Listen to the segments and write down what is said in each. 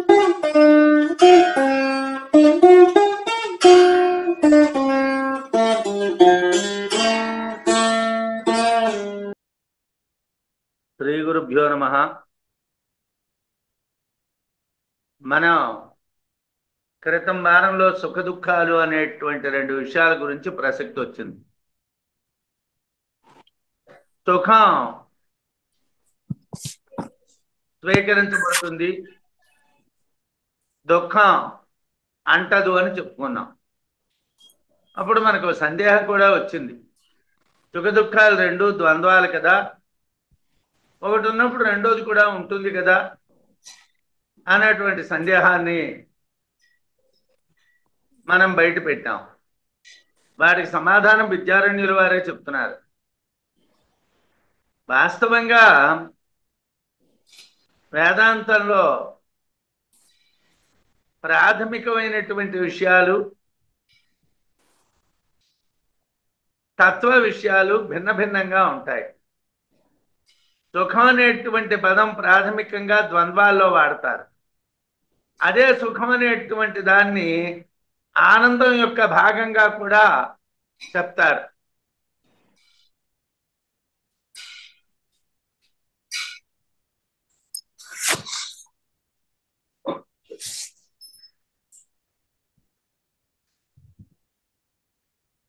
శ్రీ గురుభ్యో నమః. మనం క్రితం వారంలో సుఖ దుఃఖాలు అనేటువంటి రెండు విషయాల గురించి ప్రసక్తి వచ్చింది. సుఖం స్వీకరించబడుతుంది, దుఃఖం అంటదు అని చెప్పుకున్నాం. అప్పుడు మనకు సందేహం కూడా వచ్చింది. సుఖ దుఃఖాలు రెండు ద్వంద్వాలు కదా, ఒకటి ఉన్నప్పుడు రెండోది కూడా ఉంటుంది కదా అనేటువంటి సందేహాన్ని మనం బయట పెట్టాం. వారికి సమాధానం విద్యారణ్యుల వారే చెప్తున్నారు. వాస్తవంగా వేదాంతంలో ప్రాథమికమైనటువంటి విషయాలు, తత్వ విషయాలు భిన్న భిన్నంగా ఉంటాయి. సుఖం అనేటువంటి పదం ప్రాథమికంగా ద్వంద్వాల్లో వాడతారు. అదే సుఖం అనేటువంటి దాన్ని ఆనందం యొక్క భాగంగా కూడా చెప్తారు.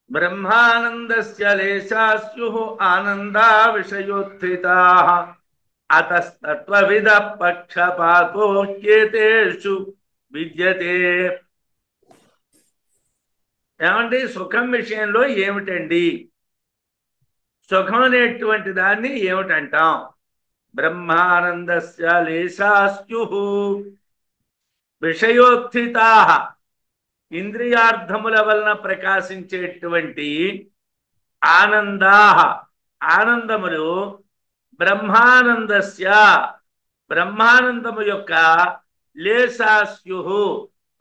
బ్రహ్మానందస్య లేశాస్యుః ఆనందా విషయోత్థితాః అతస్తత్వవిద పక్షపాతో హ్యేతేషు విద్యతే. ఏమండి, సుఖం విషయంలో ఏమిటండి? సుఖం అనేటువంటి దాన్ని ఏమిటంటాం? బ్రహ్మానందస్య లేశాస్యుః విషయోత్థితాః, ఇంద్రియార్థముల వలన ప్రకాశించేటువంటి ఆనందాః, ఆనందములు, బ్రహ్మానందస్య, బ్రహ్మానందము యొక్క లేశాస్యుః,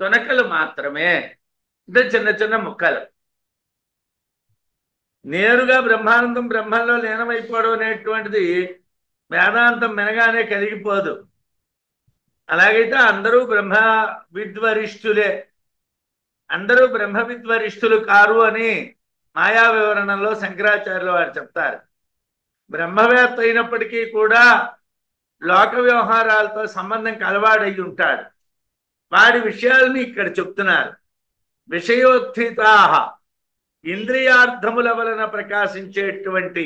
తొనకలు మాత్రమే. అంటే చిన్న చిన్న ముక్కలు. నేరుగా బ్రహ్మానందం బ్రహ్మంలో లీనమైపోవడం అనేటువంటిది వేదాంతం వినగానే కలిగిపోదు. అలాగైతే అందరూ బ్రహ్మ విద్వరిష్ఠులే. అందరూ బ్రహ్మ విద్వరిష్ఠులు కారు అని మాయా వివరణలో శంకరాచార్యులు వారు చెప్తారు. బ్రహ్మవేత్త అయినప్పటికీ కూడా లోక వ్యవహారాలతో సంబంధం కలవాడై ఉంటాడు. వాడి విషయాలని ఇక్కడ చెప్తున్నారు. విషయోత్థితాః, ఇంద్రియార్థముల వలన ప్రకాశించేటువంటి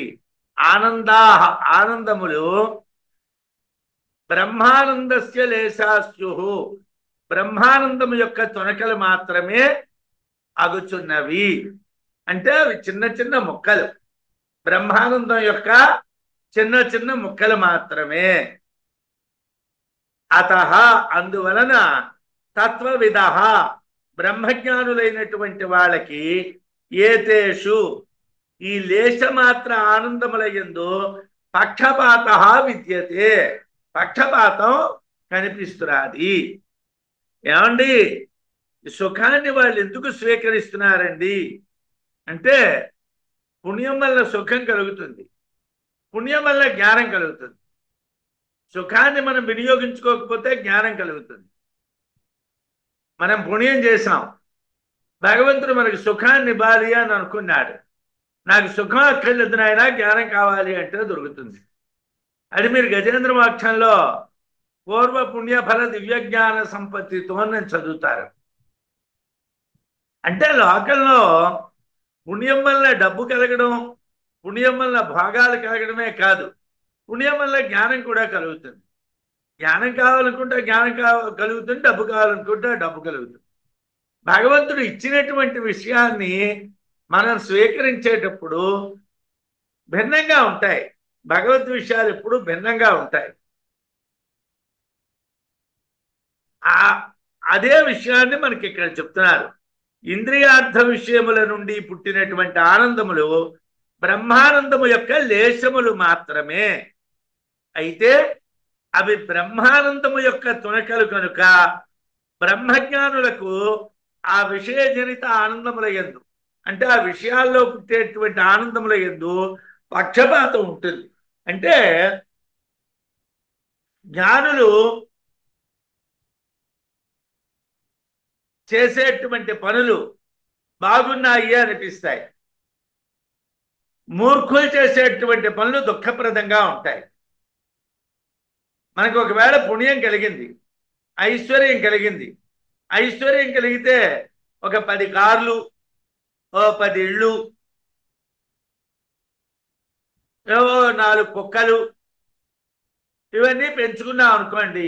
ఆనందాః, ఆనందములు, బ్రహ్మానందస్య లేశాస్యుః, బ్రహ్మానందము యొక్క తొనకలు మాత్రమే అగుచున్నవి. అంటే అవి చిన్న చిన్న ముక్కలు, బ్రహ్మానందం యొక్క చిన్న చిన్న ముక్కలు మాత్రమే. అతః, అందువలన, తత్వవిదః, బ్రహ్మజ్ఞానులైనటువంటి వాళ్ళకి, ఏతేషు, ఈ లేశమాత్ర ఆనందముల యందు పక్షపాతః విద్యతే, పక్షపాతం కనిపిస్తున్నది. ఏమండి, సుఖాన్ని వాళ్ళు ఎందుకు స్వీకరిస్తున్నారండి అంటే, పుణ్యం వల్ల సుఖం కలుగుతుంది, పుణ్యం వల్ల జ్ఞానం కలుగుతుంది. సుఖాన్ని మనం వినియోగించుకోకపోతే జ్ఞానం కలుగుతుంది. మనం పుణ్యం చేసాం, భగవంతుడు మనకి సుఖాన్ని ఇవ్వాలి అని అనుకున్నాడు. నాకు సుఖం అక్కర్లేదు నాయన, జ్ఞానం కావాలి అంటే దొరుకుతుంది. అది మీరు గజేంద్ర మోక్షంలో పూర్వ పుణ్యఫల దివ్య జ్ఞాన సంపత్తితో నేను చదువుతారు. అంటే లోకంలో పుణ్యం వల్ల డబ్బు కలగడం, పుణ్యం వల్ల భోగాలు కలగడమే కాదు, పుణ్యం వల్ల జ్ఞానం కూడా కలుగుతుంది. జ్ఞానం కావాలనుకుంటే జ్ఞానం కలుగుతుంది, డబ్బు కావాలనుకుంటే డబ్బు కలుగుతుంది. భగవంతుడు ఇచ్చినటువంటి విషయాన్ని మనం స్వీకరించేటప్పుడు భిన్నంగా ఉంటాయి. భగవద్ విషయాలు ఎప్పుడు భిన్నంగా ఉంటాయి. అదే విషయాన్ని మనకి ఇక్కడ చెప్తున్నారు. ఇంద్రియార్థ విషయముల నుండి పుట్టినటువంటి ఆనందములు బ్రహ్మానందము యొక్క లేశములు మాత్రమే. అయితే అవి బ్రహ్మానందము యొక్క తునకలు కనుక బ్రహ్మజ్ఞానులకు ఆ విషయజనిత ఆనందముల యందు, అంటే ఆ విషయాల్లో పుట్టేటువంటి ఆనందముల యందు పక్షపాతం ఉంటుంది. అంటే జ్ఞానులు చేసేటువంటి పనులు బాగున్నాయి అనిపిస్తాయి. మూర్ఖులు చేసేటువంటి పనులు దుఃఖప్రదంగా ఉంటాయి. మనకు ఒకవేళ పుణ్యం కలిగింది, ఐశ్వర్యం కలిగింది. ఐశ్వర్యం కలిగితే ఒక 10 కార్లు, ఓ 10 ఇళ్ళు, ఏవో 4 కుక్కలు, ఇవన్నీ పెంచుకున్నాం అనుకోండి,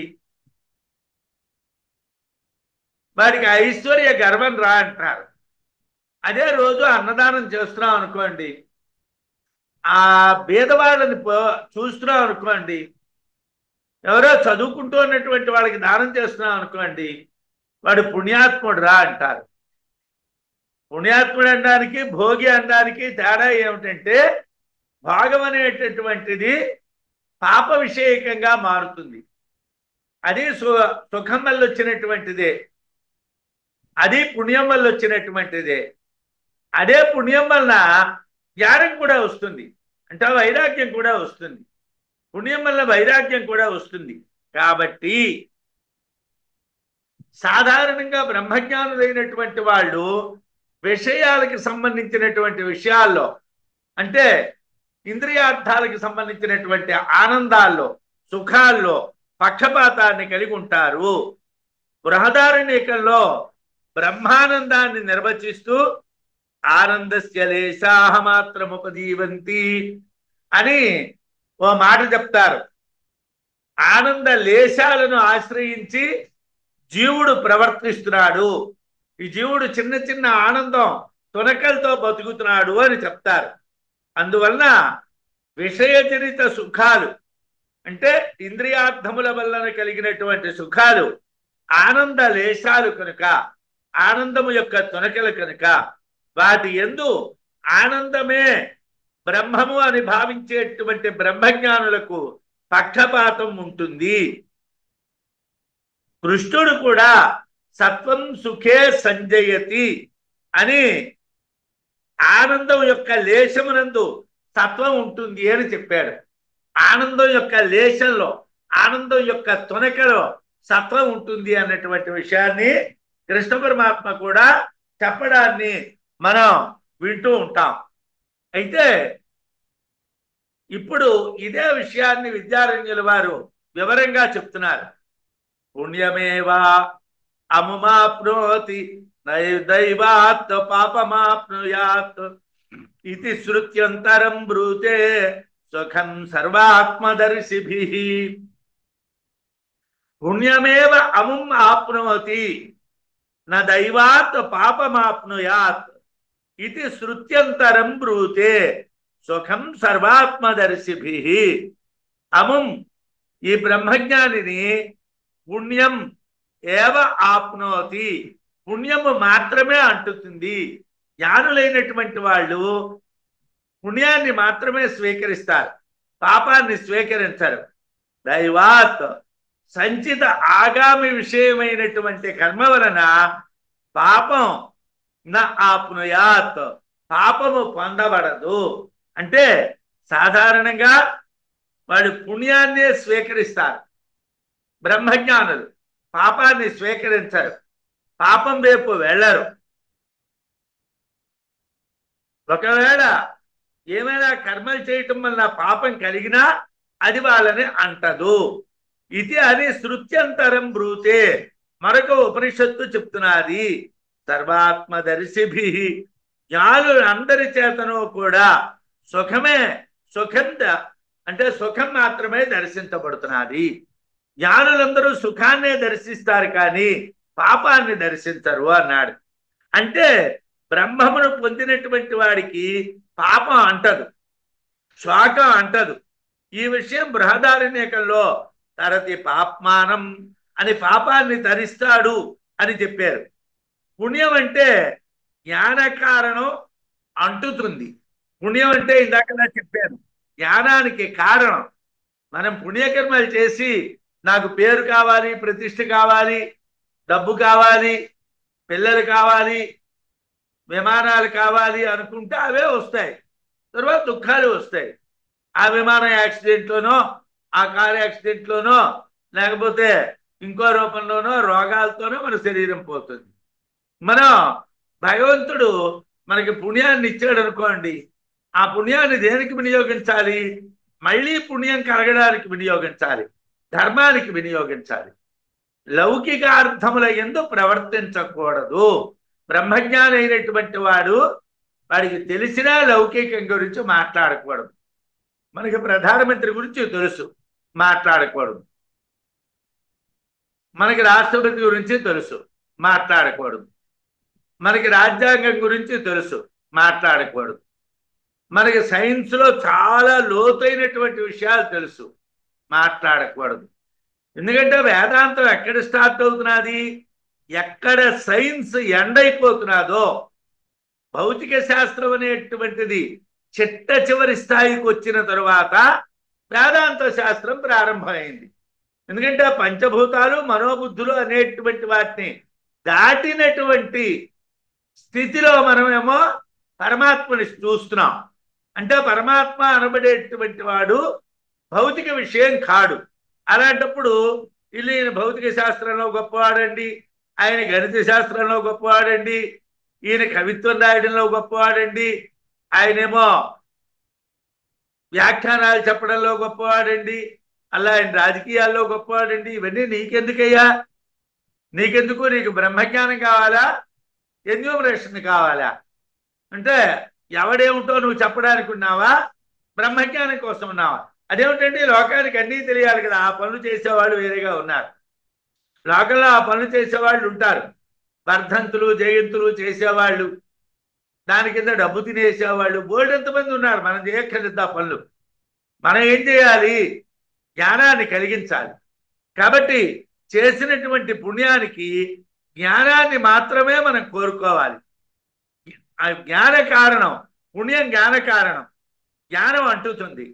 వాడికి ఐశ్వర్య గర్వం రా అంటారు. అదే రోజు అన్నదానం చేస్తున్నాం అనుకోండి, ఆ బీదవాళ్ళని చూస్తున్నాం అనుకోండి, ఎవరో చదువుకుంటూ ఉన్నటువంటి వాళ్ళకి దానం చేస్తున్నాం అనుకోండి, వాడు పుణ్యాత్ముడు రా అంటారు. పుణ్యాత్ముడు అనడానికి భోగి అనడానికి తేడా ఏమిటంటే, భాగం అనేటటువంటిది పాప విషయకంగా మారుతుంది. అది సుఖం వల్ల వచ్చినటువంటిదే, అది పుణ్యం వల్ల వచ్చినటువంటిదే. అదే పుణ్యం వలన జ్ఞానం కూడా వస్తుంది, అంటే వైరాగ్యం కూడా వస్తుంది. పుణ్యం వల్ల వైరాగ్యం కూడా వస్తుంది. కాబట్టి సాధారణంగా బ్రహ్మజ్ఞానులైనటువంటి వాళ్ళు విషయాలకు సంబంధించినటువంటి విషయాల్లో, అంటే ఇంద్రియార్థాలకు సంబంధించినటువంటి ఆనందాల్లో, సుఖాల్లో పక్షపాతాన్ని కలిగి ఉంటారు. బృహదారణ్యకంలో బ్రహ్మానందాన్ని నిర్వచిస్తూ ఆనందస్య లేశాః మాత్రముపజీవంతి అని ఓ మాట చెప్తారు. ఆనంద లేశాలను ఆశ్రయించి జీవుడు ప్రవర్తిస్తున్నాడు, ఈ జీవుడు చిన్న చిన్న ఆనందం తునకలతో బతుకుతున్నాడు అని చెప్తారు. అందువలన విషయజనిత సుఖాలు, అంటే ఇంద్రియార్థముల వలన కలిగినటువంటి సుఖాలు ఆనంద లేశాలు కనుక, ఆనందము యొక్క తునకలు కనుక, వాటి యందు ఆనందమే బ్రహ్మము అని భావించేటువంటి బ్రహ్మజ్ఞానులకు పక్షపాతం ఉంటుంది. కృష్ణుడు కూడా సత్వం సుఖే సంజయతి అని ఆనందం యొక్క లేశమునందు సత్వం ఉంటుంది అని చెప్పాడు. ఆనందం యొక్క లేశంలో, ఆనందం యొక్క తునకలో సత్వం ఉంటుంది అన్నటువంటి విషయాన్ని కృష్ణ పరమాత్మ కూడా చెప్పడాన్ని మనం వింటూ ఉంటాం. అయితే ఇప్పుడు ఇదే విషయాన్ని విద్యారణ్యుల వారు వివరంగా చెప్తున్నారు. పుణ్యమేవా అముమాప్నోతి దైవాత్ పాపమాప్నుయాత్ ఇది శృత్యంతరం బ్రూతే సుఖం సర్వాత్మదర్శిభిః. పుణ్యమేవ అముం ఆప్నోతి న దైవాత్ పాపమాప్నుయాత్ ఇది శృత్యంతరం బ్రూతే సుఖం సర్వాత్మదర్శిభిః. అముం, ఈ బ్రహ్మజ్ఞానిని పుణ్యం ఏవ ఆప్నోతి, పుణ్యము మాత్రమే అంటుతుంది. జ్ఞానులైనటువంటి వాళ్ళు పుణ్యాన్ని మాత్రమే స్వీకరిస్తారు, పాపాన్ని స్వీకరించరు. దైవాత్, సంచిత ఆగామి విషయమైనటువంటి కర్మ వలన పాపం న ఆప్నుయాత్, పాపము పొందబడదు. అంటే సాధారణంగా వాడు పుణ్యాన్నే స్వీకరిస్తారు, బ్రహ్మజ్ఞానులు పాపాన్ని స్వీకరించరు, పాపం వైపు వెళ్ళరు. ఒకవేళ ఏమైనా కర్మలు చేయటం వలన పాపం కలిగినా అది వాళ్ళని అంటదు. ఇది అని శృత్యంతరం బ్రూతే, మరొక ఉపనిషత్తు చెప్తున్నది. సర్వాత్మదర్శిభిః, జ్ఞానులు అందరి చేతను కూడా సుఖమే, సుఖం అంటే సుఖం మాత్రమే దర్శించబడుతున్నది. జ్ఞానులందరూ సుఖాన్నే దర్శిస్తారు కానీ పాపాన్ని దర్శించరు అన్నాడు. అంటే బ్రహ్మమును పొందినటువంటి వాడికి పాపం అంటదు, శోకం అంటదు. ఈ విషయం బృహదారణ్యకంలో తరతి పాప్మానం అని పాపాన్ని ధరిస్తాడు అని చెప్పారు. పుణ్యం అంటే జ్ఞాన కారణం అంటుతుంది. పుణ్యం అంటే ఇందాక చెప్పాను, జ్ఞానానికి కారణం. మనం పుణ్యకర్మలు చేసి నాకు పేరు కావాలి, ప్రతిష్ఠ కావాలి, డబ్బు కావాలి, పిల్లలు కావాలి, విమానాలు కావాలి అనుకుంటే అవే వస్తాయి. తర్వాత దుఃఖాలు వస్తాయి. ఆ విమానం యాక్సిడెంట్లోనో, ఆ కారు యాక్సిడెంట్లోనో, లేకపోతే ఇంకో రూపంలోనో రోగాలతోనో మన శరీరం పోతుంది. మనం భగవంతుడు మనకి పుణ్యాన్ని ఇచ్చాడు అనుకోండి, ఆ పుణ్యాన్ని దేనికి వినియోగించాలి? మళ్ళీ పుణ్యం కలగడానికి వినియోగించాలి, ధర్మానికి వినియోగించాలి. లౌకిక అర్థముల యందు ప్రవర్తించకూడదు. బ్రహ్మజ్ఞాని అయినటువంటి వాడికి తెలిసినా లౌకికం గురించి మాట్లాడకూడదు. మనకి ప్రధానమంత్రి గురించి తెలుసు, మాట్లాడకూడదు. మనకి రాష్ట్రపతి గురించి తెలుసు, మాట్లాడకూడదు. మనకి రాజ్యాంగం గురించి తెలుసు, మాట్లాడకూడదు. మనకి సైన్స్లో చాలా లోతైనటువంటి విషయాలు తెలుసు, మాట్లాడకూడదు. ఎందుకంటే వేదాంతం ఎక్కడ స్టార్ట్ అవుతున్నది? ఎక్కడ సైన్స్ ఎండ్ అయిపోతున్నదో, భౌతిక శాస్త్రం అనేటువంటిది చిట్ట చివరి స్థాయికి వచ్చిన తరువాత వేదాంత శాస్త్రం ప్రారంభమైంది. ఎందుకంటే పంచభూతాలు మనోబుద్ధులు అనేటువంటి వాటిని దాటినటువంటి స్థితిలో మనమేమో పరమాత్మని చూస్తున్నాం. అంటే పరమాత్మ అనబడేటువంటి వాడు భౌతిక విషయం కాడు. అలాంటప్పుడు ఈయన భౌతిక శాస్త్రంలో గొప్పవాడండి, ఆయన గణిత శాస్త్రంలో గొప్పవాడండి, ఈయన కవిత్వం రాయడంలో గొప్పవాడండి, ఆయనేమో వ్యాఖ్యానాలు చెప్పడంలో గొప్పవాడండి, అలా ఆయన రాజకీయాల్లో గొప్పవాడండి. ఇవన్నీ నీకెందుకయ్యా? నీకెందుకు? నీకు బ్రహ్మజ్ఞానం కావాలా, ఎన్యూమరేషన్ కావాలా? అంటే ఎవడేమిటో నువ్వు చెప్పడానికి ఉన్నావా, బ్రహ్మజ్ఞానం కోసం ఉన్నావా? అదేమిటండి, లోకానికి అన్నీ తెలియాలి కదా. ఆ పనులు చేసేవాళ్ళు వేరేగా ఉన్నారు. లోకంలో ఆ పనులు చేసేవాళ్ళు ఉంటారు, వర్ధంతులు జయంతులు చేసేవాళ్ళు, దాని కింద డబ్బు తినేసేవాళ్ళు బోల్డ్ ఎంతమంది ఉన్నారు. మనం చేయక్కర్లేదు ఆ పనులు. మనం ఏం చేయాలి? జ్ఞానాన్ని కలిగించాలి. కాబట్టి చేసినటువంటి పుణ్యానికి జ్ఞానాన్ని మాత్రమే మనం కోరుకోవాలి. ఆ జ్ఞాన కారణం, పుణ్యం జ్ఞాన కారణం, జ్ఞానం అంటుతుంది.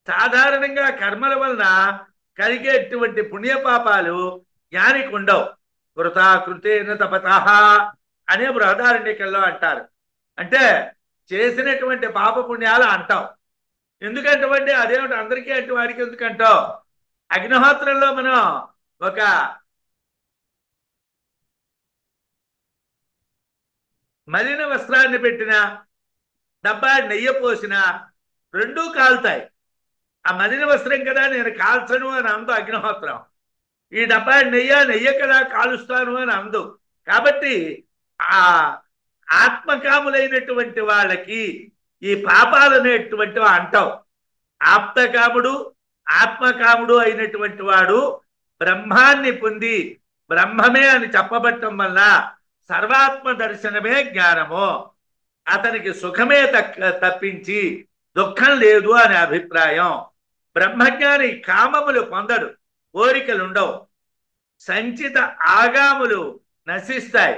సాధారణంగా కర్మల వలన కలిగేటువంటి పుణ్యపాపాలు జ్ఞానికి ఉండవు. కృతాకృతేన తపతః అనే బృహదారణ్యకంలో అంటారు. అంటే చేసినటువంటి పాప పుణ్యాలు అంటావు. ఎందుకంటే అదేమిటి అందరికీ అంటే వాడికి ఎందుకంటావు? అగ్నిహోత్రంలో మనం ఒక మలిన వస్త్రాన్ని పెట్టిన డబ్బా నెయ్యి పోసిన రెండూ కాలుతాయి. ఆ మలిన వస్త్రం కదా నేను కాల్చను అని అందు అగ్నిహోత్రం. ఈ డబ్బా నెయ్య కదా కాలుస్తాను అని అందు. కాబట్టి ఆ ఆత్మకాములైనటువంటి వాళ్ళకి ఈ పాపాలు అనేటువంటి అంటావు. ఆప్తకాముడు ఆత్మకాముడు అయినటువంటి వాడు బ్రహ్మాన్ని పొంది బ్రహ్మమే అని చెప్పబట్టం వల్ల సర్వాత్మ దర్శనమే జ్ఞానము. అతనికి సుఖమే తప్పించి దుఃఖం లేదు అనే అభిప్రాయం. బ్రహ్మజ్ఞాని కామములు పొందడు, కోరికలుండవు, సంచిత ఆగాములు నశిస్తాయి.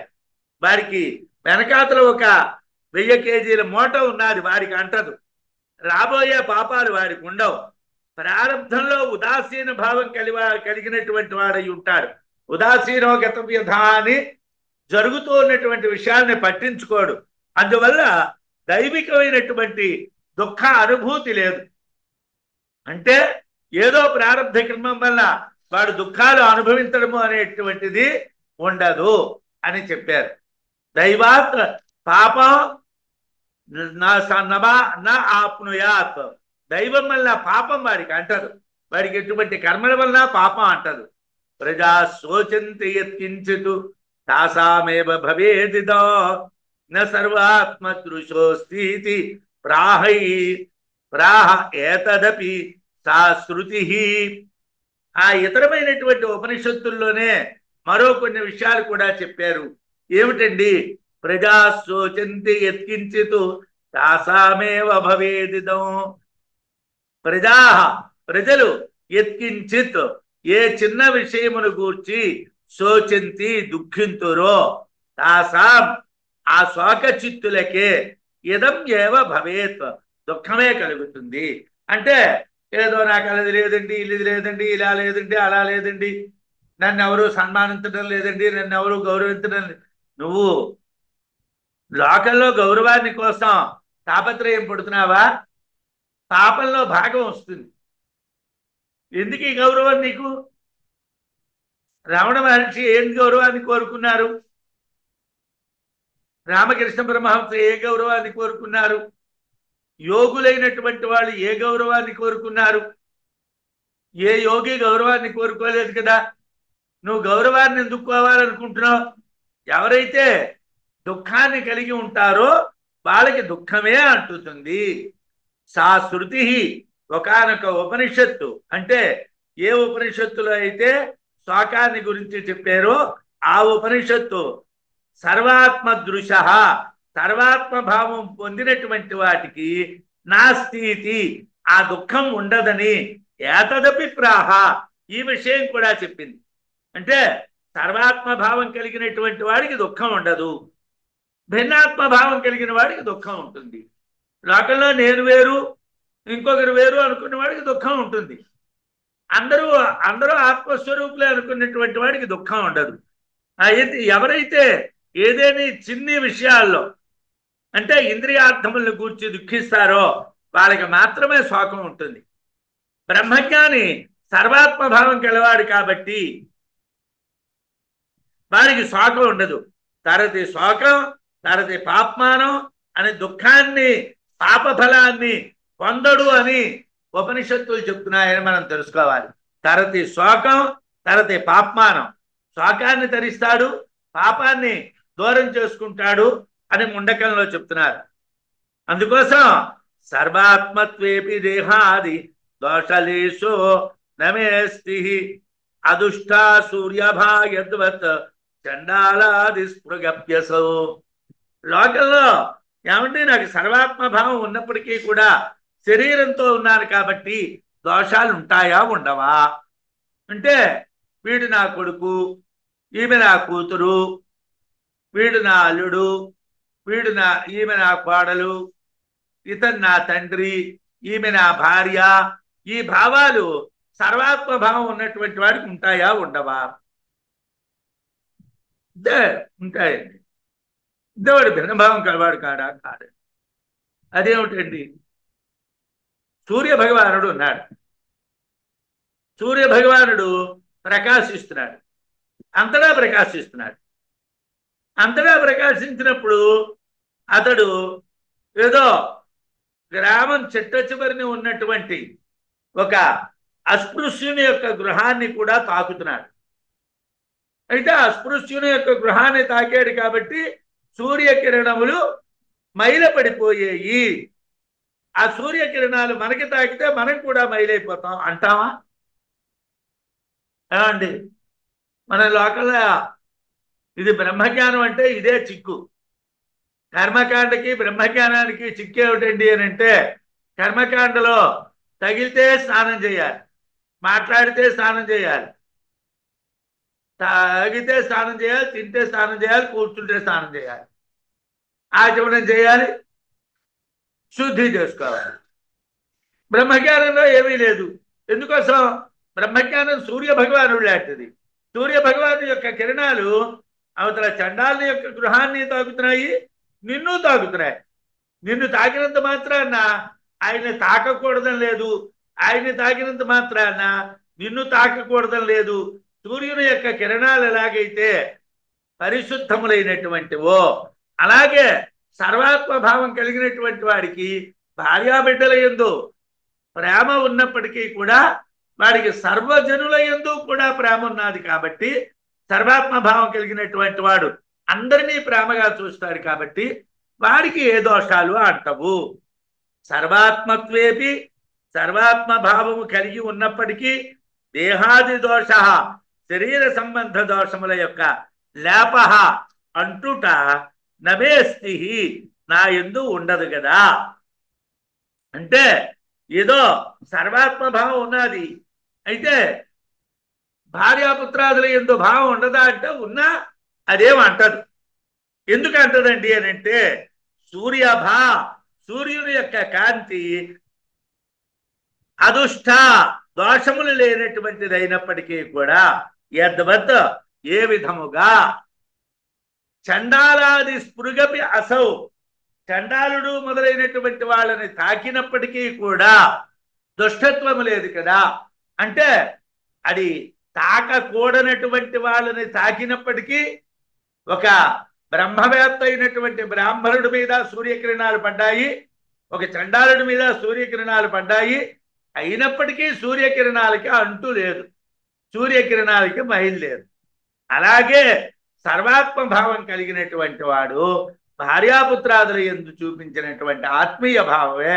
వారికి వెనకాతలో ఒక 1000 కేజీల మూట ఉన్నది, వారికి అంటదు. రాబోయే పాపాలు వాడికి ఉండవు. ప్రారంభంలో ఉదాసీన భావం కలిగినటువంటి వాడై ఉంటాడు. ఉదాసీనో గత వ్యధ అని జరుగుతూ ఉన్నటువంటి విషయాన్ని పట్టించుకోడు. అందువల్ల దైవికమైనటువంటి దుఃఖ అనుభూతి లేదు. అంటే ఏదో ప్రారంభ క్రమం వల్ల వాడు దుఃఖాలు అనుభవించడము అనేటువంటిది ఉండదు అని చెప్పారు. దైవాత్ పాపం నా ఆప్నుయాత్. దైవం వల్ల పాపం వాడికి అంటదు. వాడికి ఎటువంటి కర్మల వల్ల పాపం అంటదు. ప్రజా శోచంతి యత్కించిత్ తాసామేవ భవేదిదో న సర్వాత్మదృశోస్తి ప్రాహ ఏతదపి సా శృతి. ఆ ఇతరమైనటువంటి ఉపనిషత్తుల్లోనే మరో కొన్ని విషయాలు కూడా చెప్పారు. ఏమిటండి? ప్రజా శోచంతి యత్కించిత్ తాసామేవ భవేదిదం. ప్రజలు యత్కించిత్ ఏ చిన్న విషయమును గూర్చి శోచంతి దుఃఖింతురో తాసాం ఆ శోక చిత్తులకే ఇదం ఏవ భవేత్ దుఃఖమే కలుగుతుంది. అంటే ఏదో నాకు అది లేదండి, ఇది లేదండి, ఇలా లేదండి, అలా లేదండి, నన్ను ఎవరు సన్మానించడం లేదండి, నన్ను ఎవరు గౌరవించడం. నువ్వు లోకంలో గౌరవాన్ని కోసం తాపత్రయం పడుతున్నావా? పాపంలో భాగం వస్తుంది. ఎందుకు ఈ గౌరవం నీకు? రమణ మహర్షి ఏం గౌరవాన్ని కోరుకున్నారు? రామకృష్ణ పరమహంస ఏ గౌరవాన్ని కోరుకున్నారు? యోగులైనటువంటి వాళ్ళు ఏ గౌరవాన్ని కోరుకున్నారు? ఏ యోగి గౌరవాన్ని కోరుకోలేదు కదా. నువ్వు గౌరవాన్ని ఎందుకు కోవాలనుకుంటున్నావు? ఎవరైతే దుఃఖాన్ని కలిగి ఉంటారో వాళ్ళకి దుఃఖమే అంటుతుంది. సా శృతి ఒకానొక ఉపనిషత్తు, అంటే ఏ ఉపనిషత్తులో అయితే శోకాన్ని గురించి చెప్పారో ఆ ఉపనిషత్తు సర్వాత్మ దృశ, సర్వాత్మ భావం పొందినటువంటి వాటికి నాస్తి, ఆ దుఃఖం ఉండదని ఏతదపి ప్రాహ, ఈ విషయం కూడా చెప్పింది. అంటే సర్వాత్మ భావం కలిగినటువంటి వాడికి దుఃఖం ఉండదు, భిన్నాత్మ భావం కలిగిన వాడికి దుఃఖం ఉంటుంది. లోకంలో నేను వేరు ఇంకొకరు వేరు అనుకున్న వాడికి దుఃఖం ఉంటుంది. అందరూ ఆత్మస్వరూపులే అనుకున్నటువంటి వాడికి దుఃఖం ఉండదు. అయితే ఎవరైతే ఏదేని చిన్ని విషయాల్లో అంటే ఇంద్రియార్థములను గూర్చి దుఃఖిస్తారో వాళ్ళకి మాత్రమే శోకం ఉంటుంది. బ్రహ్మజ్ఞాని సర్వాత్మ భావం గలవాడు కాబట్టి వాడికి శోకం ఉండదు. తరది శోకం తరది పాప్మానం అనే దుఃఖాన్ని పాపఫలాన్ని పొందడు అని ఉపనిషత్తులు చెప్తున్నాయని మనం తెలుసుకోవాలి. తరతి శోకం తరతి పాప్మానం, శోకాన్ని తరిస్తాడు, పాపాన్ని దూరం చేసుకుంటాడు అని ముండకంలో చెప్తున్నారు. అందుకోసం సర్వాత్మత్వేపి దేహాది దోషలేశో నమేస్తి అదుష్టా సూర్యభాయద్వత్ చండాలాది స్పృగప్యసో. లోకంలో ఏమంటే నాకు సర్వాత్మ భావం ఉన్నప్పటికీ కూడా శరీరంతో ఉన్నాను కాబట్టి దోషాలు ఉంటాయా ఉండవా? అంటే వీడు నా కొడుకు, ఈమె నా కూతురు, వీడు నా అల్లుడు, ఈమె నా కోడలు, ఇతను నా తండ్రి, ఈమె నా భార్య, ఈ భావాలు సర్వాత్మ భావం ఉన్నటువంటి వాడికి ఉంటాయా ఉండవా? ఉంటాయండి. వాడు భిన్నభావం కలవాడు కాడా? కాదు. అదేమిటండి? సూర్య భగవానుడు ఉన్నాడు. సూర్య భగవానుడు ప్రకాశిస్తున్నాడు, అంతటా ప్రకాశిస్తున్నాడు. అంతటా ప్రకాశించినప్పుడు అతడు ఏదో గ్రామం చెట్ట చివరిని ఉన్నటువంటి ఒక అస్పృశ్యుని యొక్క గృహాన్ని కూడా తాకుతున్నాడు. అయితే అస్పృశ్యుని యొక్క గృహాన్ని తాకాడు కాబట్టి సూర్యకిరణములు మైలపడిపోయాయి. ఆ సూర్యకిరణాలు మనకి తాకితే మనం కూడా మైలైపోతాం అంటామా? అండి, మన లోకల్లో ఇది బ్రహ్మజ్ఞానం అంటే ఇదే చిక్కు. కర్మకాండకి బ్రహ్మజ్ఞానానికి చిక్కు ఏమిటండి అని అంటే, కర్మకాండలో తగిలితే స్నానం చేయాలి, మాట్లాడితే స్నానం చేయాలి, తాగితే స్నానం చేయాలి, తింటే స్నానం చేయాలి, కూర్చుంటే స్నానం చేయాలి, ఆచమనం చేయాలి, శుద్ధి చేసుకోవాలి. బ్రహ్మజ్ఞానంలో ఏమీ లేదు. ఎందుకోసం? బ్రహ్మజ్ఞానం సూర్య భగవానుడు లాంటిది. సూర్య భగవాను యొక్క కిరణాలు అవతల చండాలని యొక్క గృహాన్ని తాకుతున్నాయి, నిన్ను తాకుతున్నాయి. నిన్ను తాకినంత మాత్రాన ఆయన తాకకూడదని లేదు, ఆయన్ని తాకినంత మాత్రాన నిన్ను తాకకూడదని లేదు. సూర్యుని యొక్క కిరణాలు ఎలాగైతే పరిశుద్ధములైనటువంటివో అలాగే సర్వాత్మ భావం కలిగినటువంటి వాడికి భార్యాబిడ్డల యందు ప్రేమ ఉన్నప్పటికీ కూడా వాడికి సర్వజనుల యందు కూడా ప్రేమ ఉన్నది కాబట్టి సర్వాత్మ భావం కలిగినటువంటి వాడు అందరినీ ప్రేమగా చూస్తాడు కాబట్టి వాడికి ఏ దోషాలు అంటవు. సర్వాత్మత్వేపి సర్వాత్మ భావము కలిగి ఉన్నప్పటికీ దేహాది దోష శరీర సంబంధ దోషముల యొక్క లేప అంటుట నమేస్తి నా యందు ఉండదు కదా. అంటే ఏదో సర్వాత్మ భావం ఉన్నది, అయితే భార్యాపుత్రాదుల యందు భావం ఉండదా అంటే ఉన్నా అదేమంటదు. ఎందుకు అంటదండి అని అంటే సూర్యుని యొక్క కాంతి అదుష్ట దోషములు లేనటువంటిది అయినప్పటికీ కూడా యద్వత్ ఏ విధముగా చండాలాది స్పృగపి అసౌ చండాలుడు మొదలైనటువంటి వాళ్ళని తాకినప్పటికీ కూడా దుష్టత్వము లేదు కదా. అంటే అది తాకకూడనటువంటి వాళ్ళని తాకినప్పటికీ ఒక బ్రహ్మవేత్త అయినటువంటి బ్రాహ్మణుడి మీద సూర్యకిరణాలు పడ్డాయి, ఒక చండాలుడి మీద సూర్యకిరణాలు పడ్డాయి. అయినప్పటికీ సూర్యకిరణాలకి అంటూ లేదు, సూర్యకిరణాలకి మైలు లేదు. అలాగే సర్వాత్మభావం కలిగినటువంటి వాడు భార్యాపుత్రాదుల యందు చూపించినటువంటి ఆత్మీయ భావమే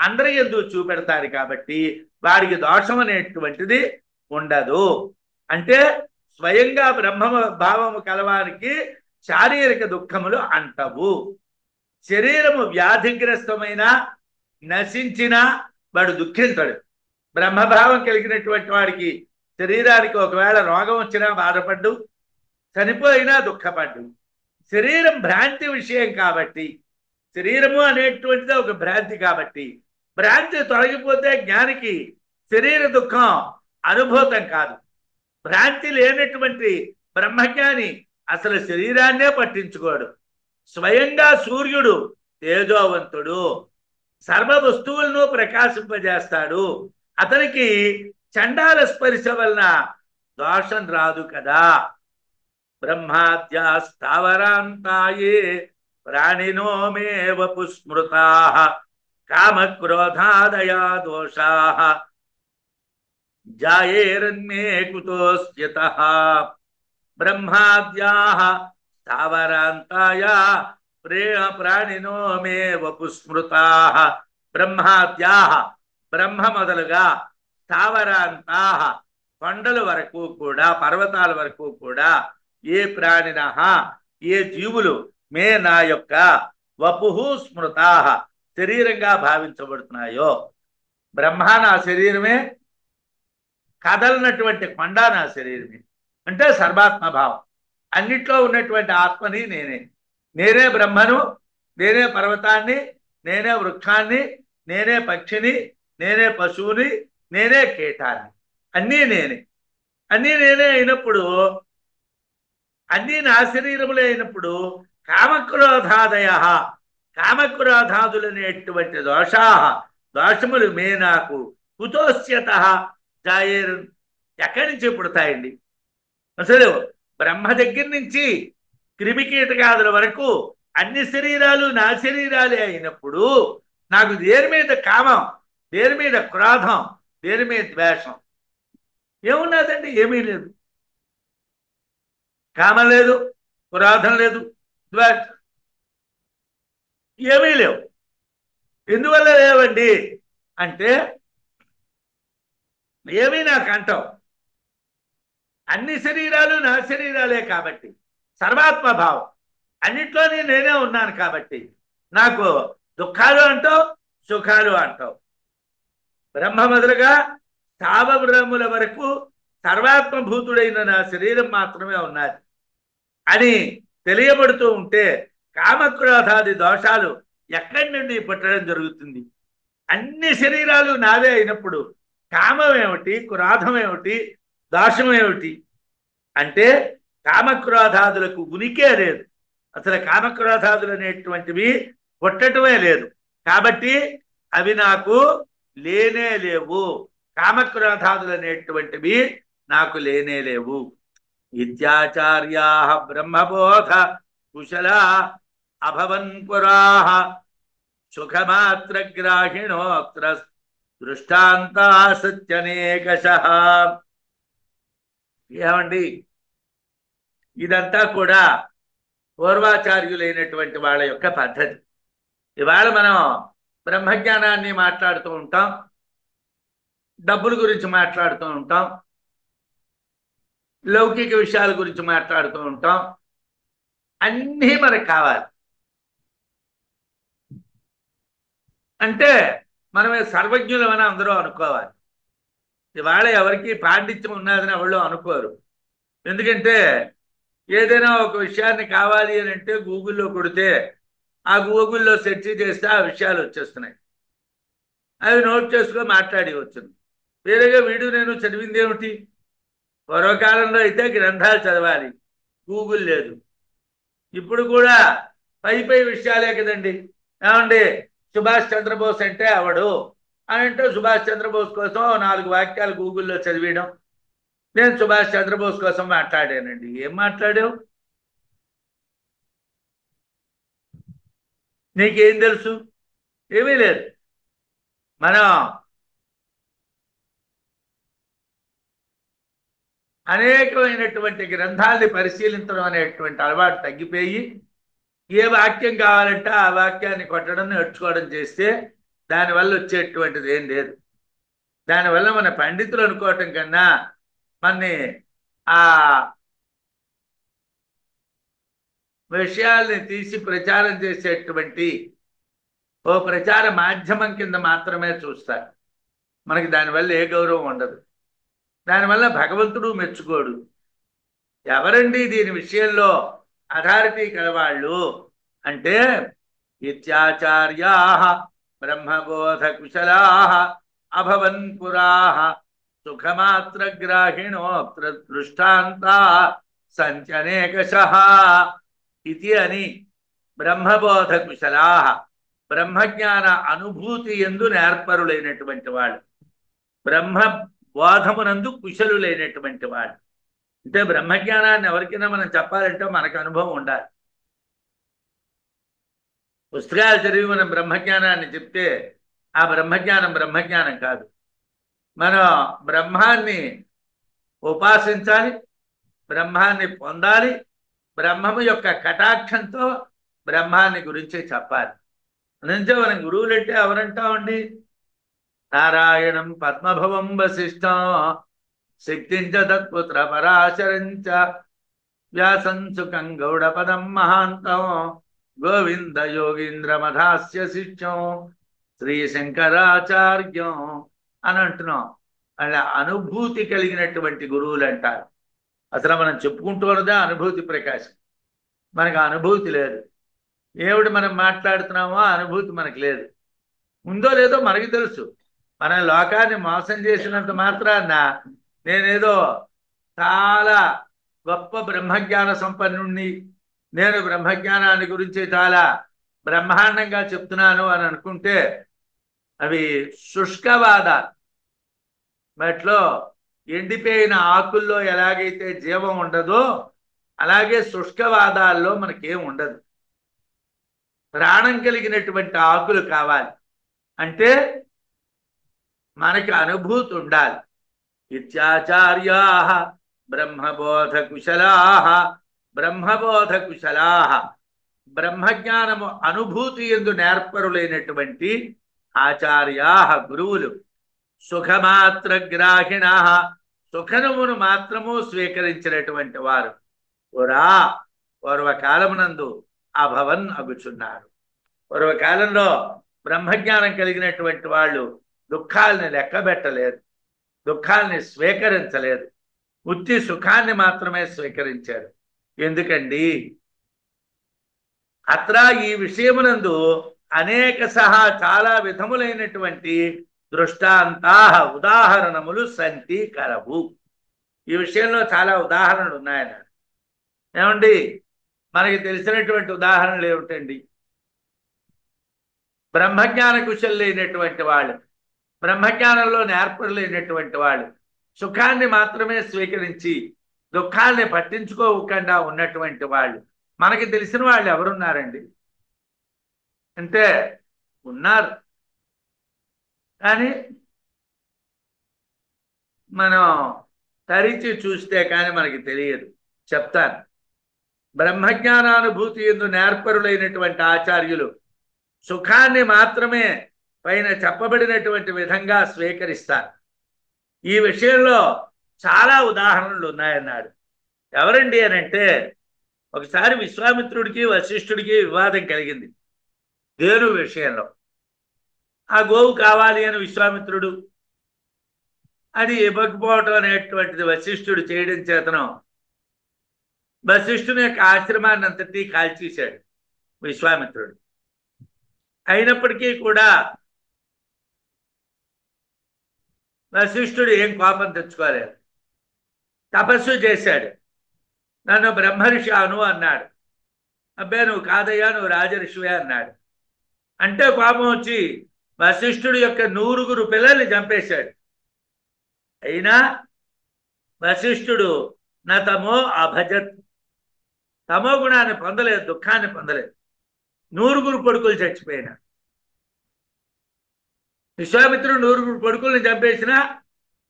అందరి యందు చూపెడతారు కాబట్టి వాడికి దోషం అనేటువంటిది ఉండదు. అంటే స్వయంగా బ్రహ్మ భావము కలవానికి శారీరక దుఃఖములు అంటవు. శరీరము వ్యాధిగ్రస్తమైన నశించినా వాడు దుఃఖించడు. బ్రహ్మభావం కలిగినటువంటి వాడికి శరీరానికి ఒకవేళ రోగం వచ్చినా బాధపడ్డు, చనిపోయినా దుఃఖపడ్డు. శరీరం భ్రాంతి విషయం కాబట్టి, శరీరము అనేటువంటిది ఒక భ్రాంతి కాబట్టి, భ్రాంతి తొలగిపోతే జ్ఞానికి శరీర దుఃఖం అనుభూతం కాదు. భ్రాంతి లేనటువంటి బ్రహ్మజ్ఞాని అసలు శరీరాన్నే పట్టించుకోడు. స్వయంగా సూర్యుడు తేజోవంతుడు, సర్వ వస్తువులను ప్రకాశింపజేస్తాడు. అతనికి చండాల స్పర్శ వలన దోషం రాదు కదా. బ్రహ్మాద్యా స్థావరాంతాయే ప్రాణినో మే వపుస్మృతాః కామక్రోధాదయా దోషాః జాయేరన్మే కుతోస్యతః. బ్రహ్మాద్యాః స్థావరాంతాయ ప్రాణినో మే వపుస్మృతాః. బ్రహ్మాద్యాః బ్రహ్మ మొదలుగా, స్థావరాంతాః కొండల వరకు కూడా, పర్వతాల వరకు కూడా, ఏ ప్రాణినః ఏ జీవులు మే నా యొక్క వపుః స్మృతాః శరీరంగా భావించబడుతున్నాయో. బ్రహ్మ నా శరీరమే, కదలనటువంటి కొండ నా శరీరమే. అంటే సర్వాత్మభావం. అన్నిట్లో ఉన్నటువంటి ఆత్మని నేనే. నేనే బ్రహ్మను, నేనే పర్వతాన్ని, నేనే వృక్షాన్ని, నేనే పక్షిని, నేనే పశువుని, నేనే కీటాన్ని. అన్నీ నేనే. అన్నీ నేనే అయినప్పుడు, అన్నీ నా శరీరములే అయినప్పుడు కామక్రోధాదయ కామక్రోధాదులనేటువంటి దోషములు మే నాకు కుతోస్యత జాయేరు ఎక్కడి నుంచి పుడతాయండి? అసలు బ్రహ్మ దగ్గర నుంచి క్రిమికీటకాదుల వరకు అన్ని శరీరాలు నా శరీరాలే అయినప్పుడు నాకు దేని మీద కామం, దేని మీద క్రోధం, దేని మీద ద్వేషం ఏమున్నదండి? ఏమీ లేదు. కామం లేదు, క్రోధం లేదు, ద్వేషం ఏమీ లేవు. ఎందువల్ల లేవండి అంటే ఏమీ నాకు అంటావు. అన్ని శరీరాలు నా శరీరాలే కాబట్టి, సర్వాత్మభావం అన్నిట్లోనే నేనే ఉన్నాను కాబట్టి నాకు దుఃఖాలు అంటావు, సుఖాలు అంటావు. బ్రహ్మ మొదలుగా స్థావరముల వరకు సర్వాత్మభూతుడైన నా శరీరం మాత్రమే ఉన్నది అని తెలియబడుతూ ఉంటే కామక్రోధాది దోషాలు ఎక్కడి నుండి పుట్టడం జరుగుతుంది? అన్ని శరీరాలు నావే అయినప్పుడు కామం ఏమిటి, క్రోధం ఏమిటి, దోషం ఏమిటి? అంటే కామక్రోధాదులకు ఉనికే లేదు. అసలు కామక్రోధాదులు అనేటువంటివి పుట్టటమే లేదు. కాబట్టి అవి నాకు లేనే లేవు. కామక్రోధాదులు అనేటువంటివి నాకు లేనే లేవు. ఇత్యాచార్యా బ్రహ్మబోధ కుశల అభవన్ పురాః సుఖమాత్రగ్రాహిణోత్ర దృష్టాంతా సత్యనేకశః. ఏమండి, ఇదంతా కూడా పూర్వాచార్యులైనటువంటి వాళ్ళ యొక్క పద్ధతి. ఇవాళ మనం బ్రహ్మజ్ఞానాన్ని మాట్లాడుతూ ఉంటాం, డబ్బుల గురించి మాట్లాడుతూ ఉంటాం, లౌకిక విషయాల గురించి మాట్లాడుతూ ఉంటాం. అన్నీ మనకు కావాలి. అంటే మనమే సర్వజ్ఞులమని అందరూ అనుకోవాలి. ఇవాళ ఎవరికి పాండిత్యం ఉన్నదని ఎవరు అనుకోరు. ఎందుకంటే ఏదైనా ఒక విషయాన్ని కావాలి అని అంటే గూగుల్లో కొడితే ఆ గూగుల్లో సెర్చ్ చేస్తే ఆ విషయాలు వచ్చేస్తున్నాయి. అవి నోట్ చేసుకొని మాట్లాడవచ్చు. వేరేగా వీడు నేను చదివింది ఏమిటి? పూర్వకాలంలో అయితే గ్రంథాలు చదవాలి, గూగుల్ లేదు. ఇప్పుడు కూడా పై విషయాలే కదండి. ఏమండి, సుభాష్ చంద్రబోస్ అంటే అవడు అని అంటే సుభాష్ చంద్రబోస్ కోసం 4 వాక్యాలు గూగుల్లో చదివేయడం. నేను సుభాష్ చంద్రబోస్ కోసం మాట్లాడానండి. ఏం మాట్లాడావు? నీకేం తెలుసు? ఏమీ లేదు. మనం అనేకమైనటువంటి గ్రంథాలని పరిశీలించడం అనేటువంటి అలవాటు తగ్గిపోయి ఏ వాక్యం కావాలంటే ఆ వాక్యాన్ని కొట్టడం నేర్చుకోవడం చేస్తే దానివల్ల వచ్చేటువంటిది ఏం లేదు. దానివల్ల మన పండితులు అనుకోవటం కన్నా మనని ఆ విషయాల్ని తీసి ప్రచారం చేసేటువంటి ఓ ప్రచార మాధ్యమం కింద మాత్రమే చూస్తారు. మనకి దానివల్ల ఏ గౌరవం ఉండదు. దానివల్ల భగవంతుడు మెచ్చుకోడు. ఎవరండి దీని విషయంలో అథారిటీ కలవాళ్ళు అంటే ఇత్యాచార్యా బ్రహ్మబోధ కుశలా అభవన్ పురా సుఖమాత్రగ్రాహిణోత్ర దృష్టాంతా సంచనేకశః ఇది అని బ్రహ్మబోధ కుశలా బ్రహ్మజ్ఞాన అనుభూతి ఎందు నేర్పరులైనటువంటి వాళ్ళు, బ్రహ్మ బోధమునందు కుశలులైనటువంటి వాళ్ళు. అంటే బ్రహ్మజ్ఞానాన్ని ఎవరికైనా మనం చెప్పాలంటే మనకు అనుభవం ఉండాలి. పుస్తకాలు చదివి మనం బ్రహ్మజ్ఞానాన్ని చెప్తే ఆ బ్రహ్మజ్ఞానం కాదు. మనం బ్రహ్మాన్ని ఉపాసించాలి, బ్రహ్మాన్ని పొందాలి, బ్రహ్మము యొక్క కటాక్షంతో బ్రహ్మాన్ని గురించి చెప్పాలి. నుంచే మనం గురువులు అంటే ఎవరంటామండి? నారాయణం పద్మభవం వశిష్టం శక్తించ తత్పుత్ర పరాశరంచ వ్యాసం సుఖం గౌడపదం మహాంతం గోవింద యోగీంద్ర మధాస్య శిష్యం శ్రీ శంకరాచార్యం అని అంటున్నాం. అలా అనుభూతి కలిగినటువంటి గురువులు అంటారు. అసలు మనం చెప్పుకుంటున్నదే అనుభూతి ప్రకాశం. మనకు అనుభూతి లేదు. ఏమిటి మనం మాట్లాడుతున్నామో అనుభూతి మనకు లేదు. ఉందో లేదో మనకి తెలుసు. మన లోకాన్ని మోసం చేసినంత మాత్రాన నేనేదో చాలా గొప్ప బ్రహ్మజ్ఞాన సంపన్నుణ్ణి, నేను బ్రహ్మజ్ఞానాన్ని గురించి చాలా బ్రహ్మాండంగా చెప్తున్నాను అని అనుకుంటే అవి శుష్కవాదాలు. వాటిలో ఎండిపోయిన ఆకుల్లో ఎలాగైతే జీవం ఉండదో అలాగే శుష్కవాదాల్లో మనకేం ఉండదు. ప్రాణం కలిగినటువంటి ఆకులు కావాలి అంటే మనకి అనుభూతి ఉండాలి. ఇత్యాచార్యా బ్రహ్మబోధ కుశలా బ్రహ్మబోధ కుశలా బ్రహ్మజ్ఞానము అనుభూతి ఎందు నేర్పరులైనటువంటి ఆచార్యా గురువులు సుఖమాత్ర గ్రాహిణ సుఖమును మాత్రము స్వీకరించినటువంటి వారు పురా పూర్వకాలమునందు అభవన్ అగుచున్నారు. పూర్వకాలంలో బ్రహ్మజ్ఞానం కలిగినటువంటి వాళ్ళు దుఃఖాలని లెక్కబెట్టలేదు, దుఃఖాల్ని స్వీకరించలేదు, ఉత్తి సుఖాన్ని మాత్రమే స్వీకరించారు. ఎందుకండి? అత్ర ఈ విషయమునందు అనేక సహా చాలా విధములైనటువంటి దృష్టాంతా ఉదాహరణములు సంతి కలవు. ఈ విషయంలో చాలా ఉదాహరణలు ఉన్నాయన్నారు. ఏమండి మనకి తెలిసినటువంటి ఉదాహరణలు ఏమిటండి? బ్రహ్మజ్ఞాన కుశలు లేనటువంటి వాళ్ళు, బ్రహ్మజ్ఞానంలో నేర్పరులైనటువంటి వాళ్ళు సుఖాన్ని మాత్రమే స్వీకరించి దుఃఖాన్ని పట్టించుకోకుండా ఉన్నటువంటి వాళ్ళు మనకి తెలిసిన వాళ్ళు ఎవరున్నారండి అంటే ఉన్నారు. కానీ మనం తరిచి చూస్తే కానీ మనకి తెలియదు. చెప్తాను. బ్రహ్మజ్ఞానానుభూతి ఎందు నేర్పరులైనటువంటి ఆచార్యులు సుఖాన్ని మాత్రమే పైన చెప్పబడినటువంటి విధంగా స్వీకరిస్తారు. ఈ విషయంలో చాలా ఉదాహరణలు ఉన్నాయన్నాడు. ఎవరండి అని అంటే, ఒకసారి విశ్వామిత్రుడికి వశిష్ఠుడికి వివాదం కలిగింది దేను విషయంలో. ఆ గోవు కావాలి అని విశ్వామిత్రుడు, అది ఇవ్వకపోవటం అనేటువంటిది వశిష్ఠుడు చేయడం చేతనం వశిష్ఠుని యొక్క ఆశ్రమాన్ని అంతటి కాల్చేశాడు విశ్వామిత్రుడు. అయినప్పటికీ కూడా వశిష్ఠుడు ఏం కోపం తెచ్చుకోలేదు, తపస్సు చేశాడు. నన్ను బ్రహ్మర్షి అను అన్నాడు. అబ్బే నువ్వు కాదయ్యా, నువ్వు రాజర్షివే అన్నాడు. అంటే కోపం వచ్చి వశిష్ఠుడి యొక్క 100 పిల్లల్ని చంపేశాడు. అయినా వశిష్ఠుడు నా తమో అభజత్, తమో గుణాన్ని పొందలేదు, దుఃఖాన్ని పొందలేదు. నూరుగురు కొడుకులు చచ్చిపోయిన విశ్వామిత్రుడు నూరుగురు కొడుకుల్ని చంపేసిన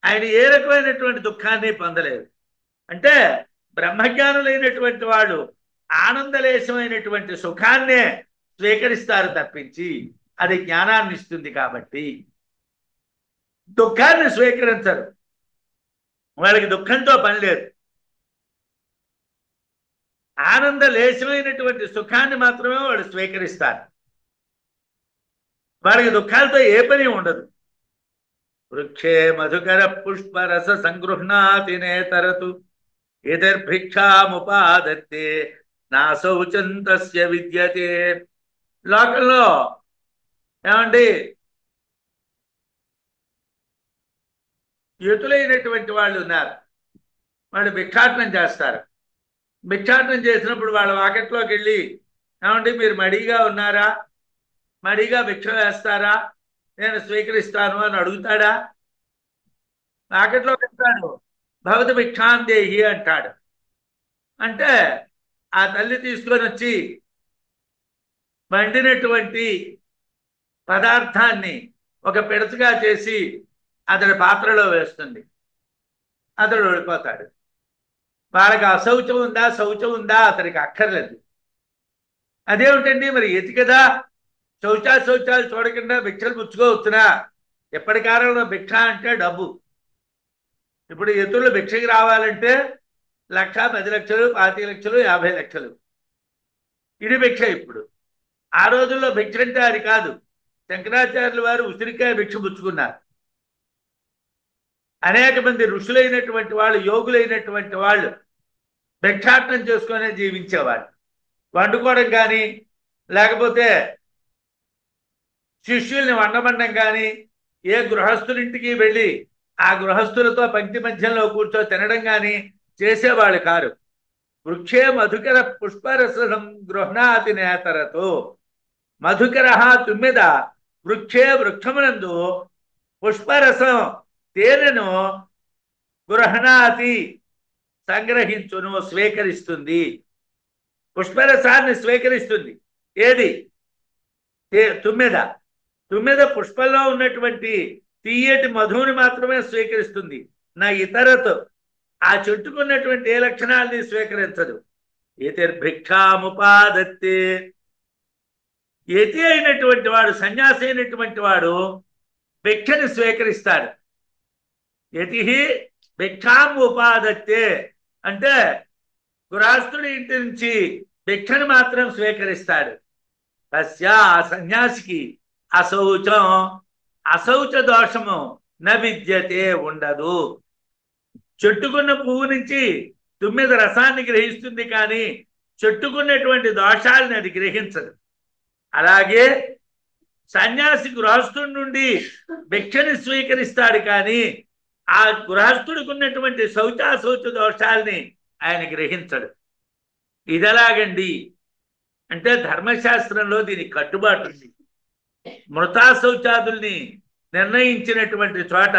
ఆయన ఏ రకమైనటువంటి దుఃఖాన్ని పొందలేదు. అంటే బ్రహ్మజ్ఞానులైనటువంటి వాళ్ళు ఆనందలేశమైనటువంటి సుఖాన్నే స్వీకరిస్తారు తప్పించి అది జ్ఞానాన్ని ఇస్తుంది కాబట్టి దుఃఖాన్ని స్వీకరించరు. వాళ్ళకి దుఃఖంతో పని లేదు. ఆనందలేశమైనటువంటి సుఖాన్ని మాత్రమే వాళ్ళు స్వీకరిస్తారు. వాళ్ళకి దుఃఖాలతో ఏ పని ఉండదు. వృక్షే మధుకర పుష్పరస సంగృహ్ణాతి నేతరతు ఎదర్భిక్షాముపాదత్తే నా శౌచం తస్య విద్యతే. లోకంలో ఏమండి యుతులైనటువంటి వాళ్ళు ఉన్నారు. వాళ్ళు భిక్షాటనం చేస్తారు. భిక్షాటనం చేసినప్పుడు వాళ్ళ వాకెట్లోకి వెళ్ళి ఏమండి మీరు మడిగా ఉన్నారా, మడిగా భిక్ష వేస్తారా, నేను స్వీకరిస్తాను అని అడుగుతాడా? వాకెట్లోకి వెళ్తాడు, భవతి భిక్షాందేహి అంటాడు. అంటే ఆ తల్లి తీసుకొని వచ్చి వండినటువంటి పదార్థాన్ని ఒక పిడతగా చేసి అతడి పాత్రలో వేస్తుంది. అతడు ఓడిపోతాడు. వాళ్ళకి అశౌచం ఉందా శౌచం ఉందా అతనికి అక్కర్లేదు. అదేమిటండి మరి ఎతి కదా శౌచాలు చూడకుండా భిక్షలు పుచ్చుకోవచ్చునా? ఎప్పటి కాలంలో భిక్ష అంటే డబ్బు. ఇప్పుడు ఎతులు భిక్షకి రావాలంటే 1,00,000, 10 లక్షలు, 25 లక్షలు, 50 లక్షలు ఇది భిక్ష. ఇప్పుడు ఆ రోజుల్లో భిక్ష అంటే అది కాదు. శంకరాచార్యుల వారు ఉసిరికాయ భిక్ష పుచ్చుకున్నారు. అనేక మంది ఋషులైనటువంటి వాళ్ళు, యోగులైనటువంటి వాళ్ళు భిక్షాటనం చేసుకునే జీవించేవాళ్ళు. వండుకోవడం కానీ లేకపోతే శిష్యుల్ని వండమండం కానీ, ఏ గృహస్థులింటికి వెళ్ళి ఆ గృహస్థులతో పంక్తి మధ్యంలో కూర్చో తినడం కానీ చేసేవాళ్ళు కారు. వృక్షే మధుకర పుష్పరసం గృహ్ణాతి నేతరతో. మధుకర తుమ్మెద వృక్షే వృక్షమునందు పుష్పరసం తేనెను గృహణాతి సంగ్రహించును స్వీకరిస్తుంది. పుష్పరసాన్ని స్వీకరిస్తుంది. ఏది? తుమ్మెద. తుమ్మెద పుష్పంలో ఉన్నటువంటి తీయటి మధువుని మాత్రమే స్వీకరిస్తుంది. నా ఇతరతో ఆ చెట్టుకున్నటువంటి ఏ లక్షణాలని స్వీకరించదు. ఏతిర్భిక్షాముపాదత్తే. యతి అయినటువంటి వాడు, సన్యాసి అయినటువంటి వాడు భిక్షని స్వీకరిస్తాడు. యతి భిక్షాం ఉపాదత్తే అంటే గృహస్థుడి ఇంటి నుంచి భిక్షను మాత్రం స్వీకరిస్తాడు. తస్య ఆ సన్యాసికి అశౌచం, అశౌచ దోషము న విద్యతే ఉండదు. చెట్టుకున్న పువ్వు నుంచి తుమ్మెద రసాన్ని గ్రహిస్తుంది కానీ చెట్టుకున్నటువంటి దోషాలని అది గ్రహించదు. అలాగే సన్యాసి గృహస్థుడి నుండి భిక్షని స్వీకరిస్తాడు కానీ ఆ గృహస్థుడికి ఉన్నటువంటి శౌచాశౌచ దోషాలని ఆయన గ్రహించడు. ఇదెలాగండి అంటే ధర్మశాస్త్రంలో దీనికి కట్టుబాటు ఉంది. మృతా శౌచాదుల్ని నిర్ణయించినటువంటి చోట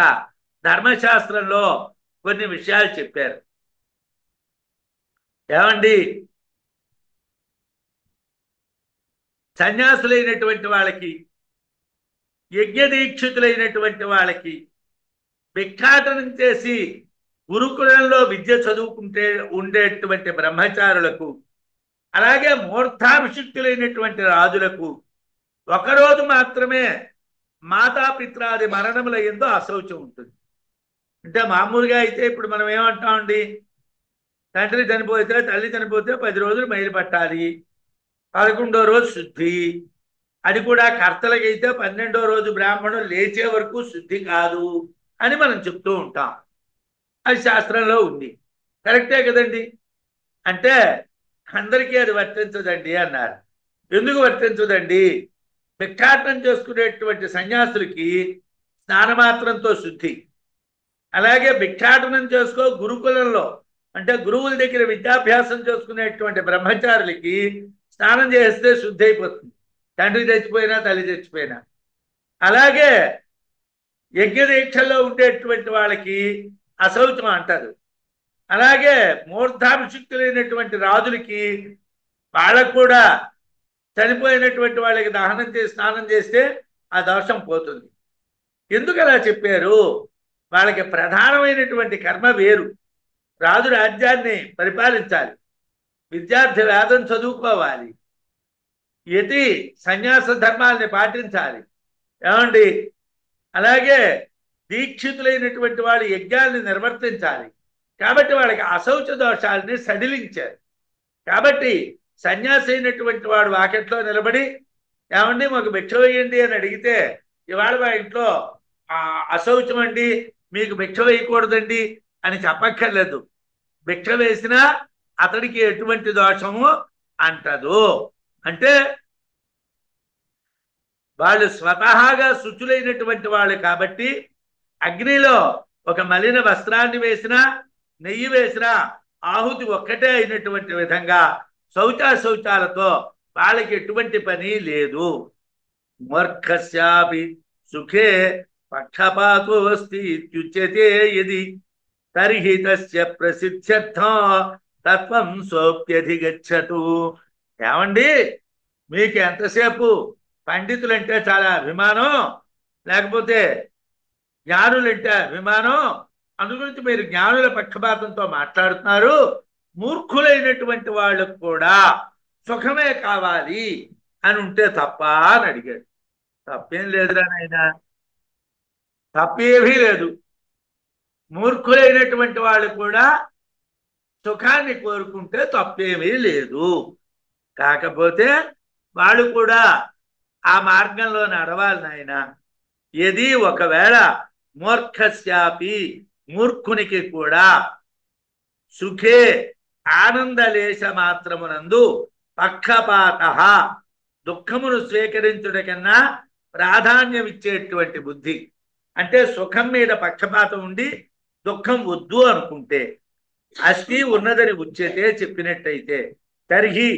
ధర్మశాస్త్రంలో కొన్ని విషయాలు చెప్పారు. ఏమండి సన్యాసులైనటువంటి వాళ్ళకి, యజ్ఞదీక్షితులైనటువంటి వాళ్ళకి, భిక్షాటనం చేసి గురుకులంలో విద్య చదువుకుంటే ఉండేటువంటి బ్రహ్మచారులకు, అలాగే మూర్ధాభిషిక్తులైనటువంటి రాజులకు ఒకరోజు మాత్రమే మాతాపిత్రాది మరణముల యందు అశౌచం ఉంటుంది. అంటే మామూలుగా అయితే ఇప్పుడు మనం ఏమంటామండి, తండ్రి చనిపోతే, తల్లి చనిపోతే 10 రోజులు మైలు పట్టాలి, 11వ రోజు శుద్ధి. అది కూడా కర్తలకైతే 12వ రోజు బ్రాహ్మణులు లేచే వరకు శుద్ధి కాదు అని మనం చెప్తూ ఉంటాం. అది శాస్త్రంలో ఉంది. కరెక్టే కదండి. అంటే అందరికీ అది వర్తించదండి అన్నారు. ఎందుకు వర్తించదండి? భిక్షాటనం చేసుకునేటువంటి సన్యాసులకి స్నానమాత్రంతో శుద్ధి, అలాగే భిక్షాటనం చేసుకో గురుకులంలో అంటే గురువుల దగ్గర విద్యాభ్యాసం చేసుకునేటువంటి బ్రహ్మచారులకి స్నానం చేస్తే శుద్ధి అయిపోతుంది, తండ్రి చచ్చిపోయినా తల్లి చచ్చిపోయినా. అలాగే యజ్ఞదీక్షల్లో ఉండేటువంటి వాళ్ళకి అశౌచం అంటారు. అలాగే మూర్ధాభిషిక్తులైనటువంటి రాజులకి వాళ్ళకు కూడా చనిపోయినటువంటి వాళ్ళకి దహనం చేసి స్నానం చేస్తే ఆ దోషం పోతుంది. ఎందుకు అలా చెప్పారు? వాళ్ళకి ప్రధానమైనటువంటి కర్మ వేరు. రాజు రాజ్యాన్ని పరిపాలించాలి, విద్యార్థి వేదం చదువుకోవాలి, యతి సన్యాస ధర్మాల్ని పాటించాలి. ఏమండి? అలాగే దీక్షితులైనటువంటి వాళ్ళు యజ్ఞాల్ని నిర్వర్తించాలి. కాబట్టి వాళ్ళకి అశౌచ దోషాలని సడిలించారు. కాబట్టి సన్యాసి అయినటువంటి వాడు వాకెట్లో నిలబడి ఏమండి మాకు భిక్ష వేయండి అని అడిగితే ఇవాళ మా ఇంట్లో అశౌచం అండి, మీకు భిక్ష వేయకూడదండి అని చెప్పక్కర్లేదు. భిక్ష వేసినా అతడికి ఎటువంటి దోషము అంటదు. అంటే వాళ్ళు స్వతహాగా శుచులైనటువంటి వాళ్ళు కాబట్టి అగ్నిలో ఒక మలిన వస్త్రాన్ని వేసినా నెయ్యి వేసినా ఆహుతి ఒక్కటే అయినటువంటి విధంగా శౌచాలతో వాళ్ళకి ఎటువంటి పని లేదు. మూర్ఖస్యాపి సుఖే పక్షపాతో అస్తి ఇత్యుచ్యతే యది తర్హి తస్య ప్రసిద్ధ్యర్థం తత్వం సోప్యధిగచ్చతు. ఏమండి? మీకు ఎంతసేపు పండితులంటే చాలా అభిమానం, లేకపోతే జ్ఞానులంటే అభిమానం, అందుగురించి మీరు జ్ఞానుల పక్షపాతంతో మాట్లాడుతున్నారు. మూర్ఖులైనటువంటి వాళ్ళకు కూడా సుఖమే కావాలి అని ఉంటే తప్ప అని అడిగాడు. తప్పేం లేదురా నాయనా, తప్పేమీ లేదు. మూర్ఖులైనటువంటి వాళ్ళు కూడా సుఖాన్ని కోరుకుంటే తప్పేమీ లేదు. కాకపోతే వాళ్ళు కూడా ఆ మార్గంలో నడవాలి నాయన. ఏది ఒకవేళ మూర్ఖస్యాపి మూర్ఖునికి కూడా సుఖే ఆనందలేశ మాత్రమునందు పక్షపాత దుఃఖమును స్వీకరించుట కన్నా ప్రాధాన్యం ఇచ్చేటువంటి బుద్ధి, అంటే సుఖం మీద పక్షపాతం ఉండి దుఃఖం వద్దు అనుకుంటే అస్తి ఉన్నదని ఉచ్యతే చెప్పినట్టయితే తర్హి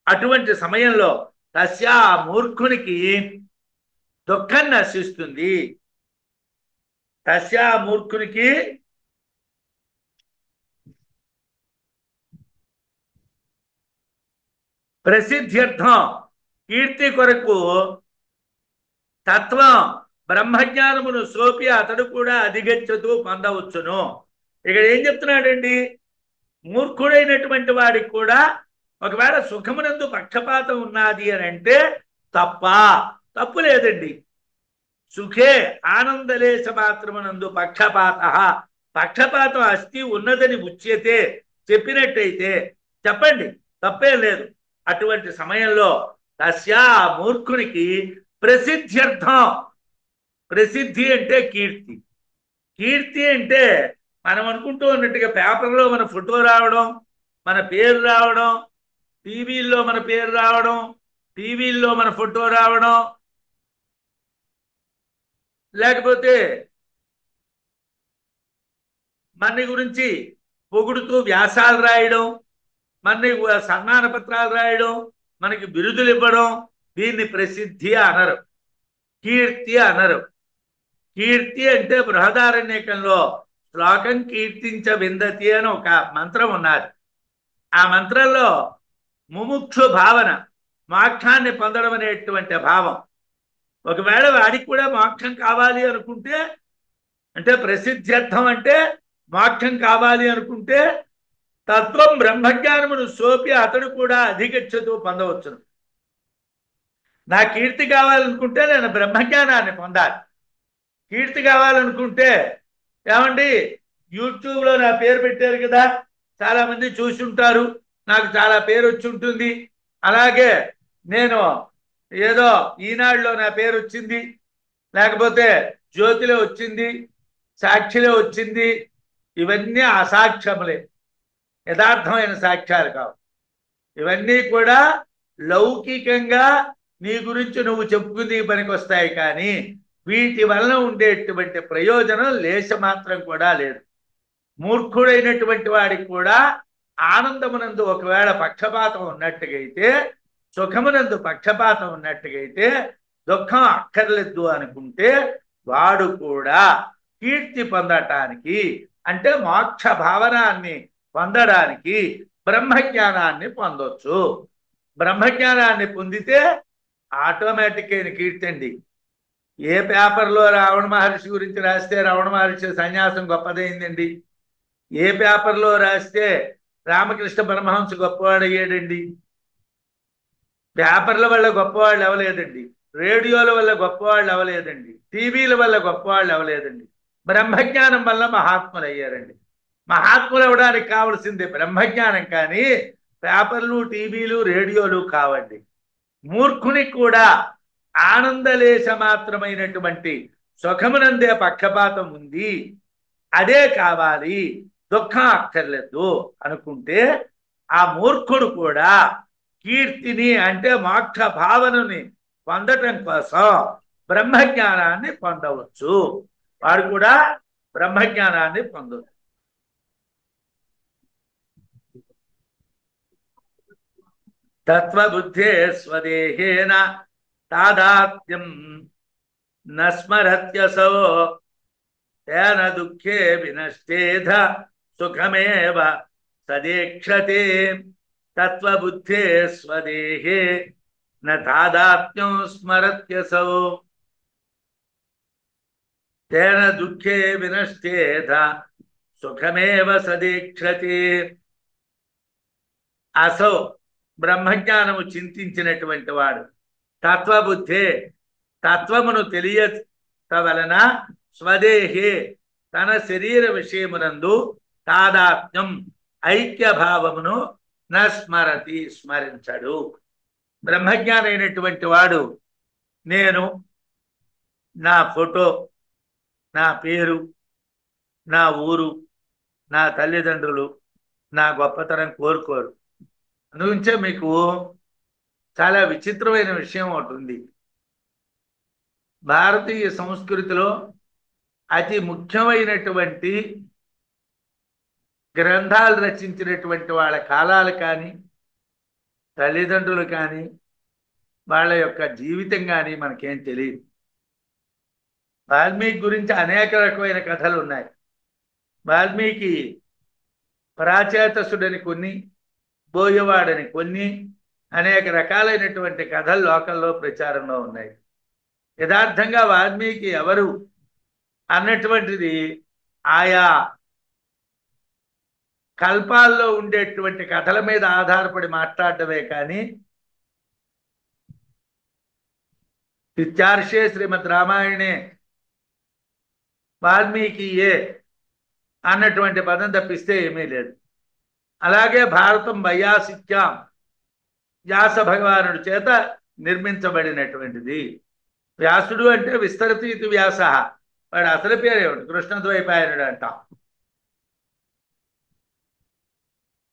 అటువంటి సమయంలో తస్యా మూర్ఖునికి దుఃఖం నశిస్తుంది. తస్యా మూర్ఖునికి ప్రసిద్ధ్యర్థం కీర్తి కొరకు తత్వం బ్రహ్మజ్ఞానమును సోపి అతడు కూడా అధిగచ్చతూ పొందవచ్చును. ఇక్కడ ఏం చెప్తున్నాడండి? మూర్ఖుడైనటువంటి వాడికి కూడా ఒకవేళ సుఖమునందు పక్షపాతం ఉన్నది అని అంటే తప్పు లేదండి. సుఖే ఆనందలేశ మాత్రమునందు పక్షపాతం అస్తి ఉన్నదని ఉచ్యతే చెప్పినట్టయితే చెప్పండి, తప్పే లేదు. అటువంటి సమయంలో తస్యా మూర్ఖునికి ప్రసిద్ధ్యర్థం, ప్రసిద్ధి అంటే కీర్తి. కీర్తి అంటే మనం అనుకుంటూ ఉన్నట్టుగా పేపర్లో మన ఫోటో రావడం, మన పేరు రావడం, టీవీల్లో మన పేరు రావడం, టీవీల్లో మన ఫోటో రావడం, లేకపోతే మన గురించి పొగుడుతూ వ్యాసాలు రాయడం, మన సన్మాన పత్రాలు రాయడం, మనకి బిరుదులు ఇవ్వడం, దీన్ని ప్రసిద్ధి అనరు, కీర్తి అనరు. కీర్తి అంటే బృహదారణ్యకంలో శ్లోకం కీర్తించ విందతి అని ఒక మంత్రం ఉన్నది. ఆ మంత్రంలో ముముక్షు భావన, మోక్షాన్ని పొందడం అనేటువంటి భావం. ఒకవేళ వాడికి కూడా మోక్షం కావాలి అనుకుంటే, అంటే ప్రసిద్ధ్యర్థం అంటే మోక్షం కావాలి అనుకుంటే తత్వం బ్రహ్మజ్ఞానమును సోపి అతడు కూడా అధిగచ్చతూ పొందవచ్చును. నా కీర్తి కావాలనుకుంటే నేను బ్రహ్మజ్ఞానాన్ని పొందాలి. కీర్తి కావాలనుకుంటే ఏమండి, యూట్యూబ్లో నా పేరు పెట్టారు కదా, చాలా మంది చూసి ఉంటారు, నాకు చాలా పేరు వచ్చి ఉంటుంది. అలాగే నేను ఏదో ఈనాడులో నా పేరు వచ్చింది, లేకపోతే జ్యోతిలో వచ్చింది, సాక్షిలో వచ్చింది, ఇవన్నీ అసాక్ష్యములే, యథార్థమైన సాక్ష్యాలు కావు. ఇవన్నీ కూడా లౌకికంగా నీ గురించి నువ్వు చెప్పుకుని పనికి వస్తాయి, కానీ వీటి వలన ఉండేటువంటి ప్రయోజనం లేశ మాత్రం కూడా లేదు. మూర్ఖుడైనటువంటి వాడికి కూడా ఆనందమునందు ఒకవేళ పక్షపాతం ఉన్నట్టుగైతే, సుఖమునందు పక్షపాతం ఉన్నట్టుగైతే, దుఃఖం అక్కర్లేదు అనుకుంటే వాడు కూడా కీర్తి పొందటానికి, అంటే మోక్ష భావనాన్ని పొందడానికి బ్రహ్మజ్ఞానాన్ని పొందొచ్చు. బ్రహ్మజ్ఞానాన్ని పొందితే ఆటోమేటిక్ అయిన కీర్తండి. ఏ పేపర్లో రావణ మహర్షి గురించి రాస్తే రమణ మహర్షి సన్యాసం గొప్పదైందండి. ఏ పేపర్లో రాస్తే రామకృష్ణ పరమహంస గొప్పవాడయ్యాడండి. పేపర్ల వల్ల గొప్పవాళ్ళు అవ్వలేదండి, రేడియోల వల్ల గొప్పవాళ్ళు అవ్వలేదండి, టీవీల వల్ల గొప్పవాళ్ళు అవ్వలేదండి. బ్రహ్మజ్ఞానం వల్ల మహాత్ములు అయ్యారండి. మహాత్ములు అవ్వడానికి కావలసింది బ్రహ్మజ్ఞానం, కానీ పేపర్లు, టీవీలు, రేడియోలు కావండి. మూర్ఖునికి కూడా ఆనందలేశ మాత్రమైనటువంటి సుఖమునందే పక్షపాతం ఉంది, అదే కావాలి, దుఃఖం అక్కర్లేదు అనుకుంటే ఆ మూర్ఖుడు కూడా కీర్తిని అంటే మోక్ష భావనని పొందటం కోసం బ్రహ్మజ్ఞానాన్ని పొందవచ్చు. వాడు కూడా బ్రహ్మజ్ఞానాన్ని పొందవచ్చు. తత్వబుద్ధే స్వదేహేన తాదాత్మ్యం న స్మరత్యసో తేన దుఃఖే వినష్టేధ సుఖమేవ సదేక్షతే. తత్వబుద్ధే స్వదేహే న తాదాత్మ్యం స్మరత్యసో తేన దుఃఖే వినష్టేధ సుఖమేవ సదేక్షతే. అసౌ బ్రహ్మజ్ఞానము చింతించినటువంటి వాడు తత్వబుద్ధే తత్వమును తెలియట వలన స్వదేహే తన శరీర విషయమునందు తాదాత్మ్యం ఐక్య భావమును న స్మరతి స్మరించడు. బ్రహ్మజ్ఞానైనటువంటి వాడు నేను, నా ఫోటో, నా పేరు, నా ఊరు, నా తల్లిదండ్రులు, నా గొప్పతనం కోరుకోరు. అందుగురించే మీకు చాలా విచిత్రమైన విషయం ఒకటి ఉంది. భారతీయ సంస్కృతిలో అతి ముఖ్యమైనటువంటి గ్రంథాలు రచించినటువంటి వాళ్ళ కాలాలు కానీ, తల్లిదండ్రులు కానీ, వాళ్ళ యొక్క జీవితం కానీ మనకేం తెలియదు. వాల్మీకి గురించి అనేక రకమైన కథలు ఉన్నాయి. వాల్మీకి ప్రాచేతసుడని కొన్ని, బోయవాడని కొన్ని, అనేక రకాలైనటువంటి కథలు లోకల్లో ప్రచారంలో ఉన్నాయి. యథార్థంగా వాల్మీకి ఎవరు అన్నటువంటిది ఆయా కల్పాల్లో ఉండేటువంటి కథల మీద ఆధారపడి మాట్లాడటమే కానీ ఇత్యార్షే శ్రీమద్ రామాయణే వాల్మీకి ఏ అన్నటువంటి పదం తప్పిస్తే ఏమీ లేదు. అలాగే భారతం వైయాసిక్యాం వ్యాస భగవానుడి చేత నిర్మించబడినటువంటిది. వ్యాసుడు అంటే విస్తరతీతి వ్యాస, వాడు అసలు పేరేమిటి కృష్ణద్వైపాయనుడు అంటాం.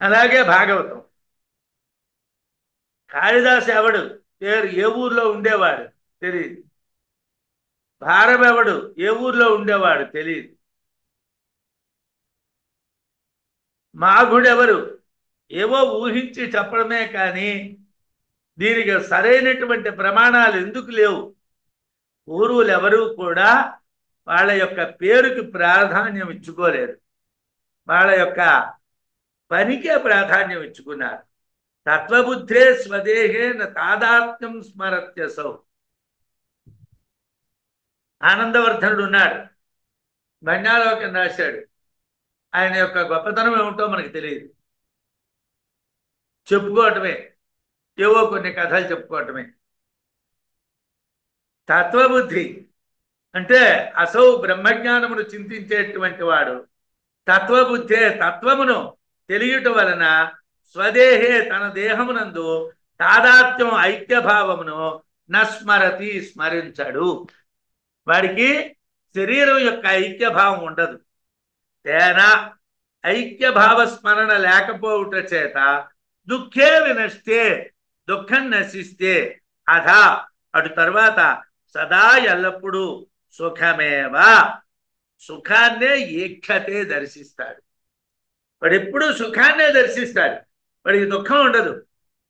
అలాగే భాగవతం. కాళిదాసు ఎవడు, పేరు ఏ ఊర్లో ఉండేవాడు తెలియదు. భారతం ఎవడు, ఏ ఊర్లో ఉండేవాడు తెలియదు. మాఘుడెవరు, ఏవో ఊహించి చెప్పడమే కానీ దీనికి సరైనటువంటి ప్రమాణాలు ఎందుకు లేవు. పూర్వులు ఎవరూ కూడా వాళ్ళ యొక్క పేరుకి ప్రాధాన్యం ఇచ్చుకోలేరు, వాళ్ళ యొక్క పనికే ప్రాధాన్యం ఇచ్చుకున్నారు. తత్వబుద్ధే స్వదేహేన తాదాత్మ్యం స్మరత్యసౌ. ఆనందవర్ధనుడు ఉన్నాడు, బండాలోకం రాశాడు. ఆయన యొక్క గొప్పతనం ఏమిటో మనకు తెలియదు, చెప్పుకోవటమే, ఏవో కొన్ని కథలు చెప్పుకోవటమే. తత్వబుద్ధి అంటే అసౌ బ్రహ్మజ్ఞానమును చింతించేటువంటి వాడు తత్వబుద్ధే తత్వమును తెలియటం వలన స్వదేహే తన దేహమునందు తాదాత్మ్యం ఐక్యభావమును నస్మరతి స్మరించడు. వాడికి శరీరం యొక్క ఐక్యభావం ఉండదు. తేనా ఐక్యభావ స్మరణ లేకపోవుట చేత దుఃఖే వినష్టే దుఃఖం నశిస్తే అధా అటు తర్వాత సదా ఎల్లప్పుడూ సుఖమేవా సుఖాన్నే ఈక్షతే దర్శిస్తాడు. వాడు ఎప్పుడూ సుఖాన్నే దర్శిస్తాడు, వాడికి దుఃఖం ఉండదు.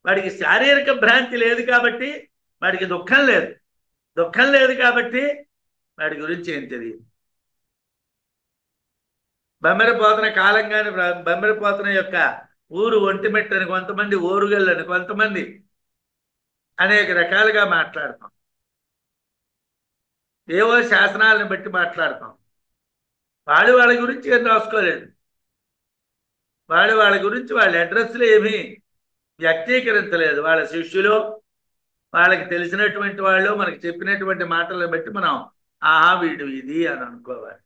వాడికి శారీరక భ్రాంతి లేదు కాబట్టి వాడికి దుఃఖం లేదు. దుఃఖం లేదు కాబట్టి వాడి గురించి ఏం తెలియదు. బమ్మెరపోతన కాలంగానే బమ్మెరపోతన యొక్క ఊరు ఒంటిమెట్టని కొంతమంది, ఓరుగల్లని కొంతమంది, అనేక రకాలుగా మాట్లాడతాం. ఏవో శాసనాలను బట్టి మాట్లాడతాం. వాళ్ళ గురించి ఏం రాసుకోలేదు. వాళ్ళ గురించి వాళ్ళ అడ్రస్లు ఏమీ వ్యక్తీకరించలేదు. వాళ్ళ శిష్యులు, వాళ్ళకి తెలిసినటువంటి వాళ్ళు మనకి చెప్పినటువంటి మాటలను బట్టి మనం ఆహా వీడు ఇది అని అనుకోవాలి.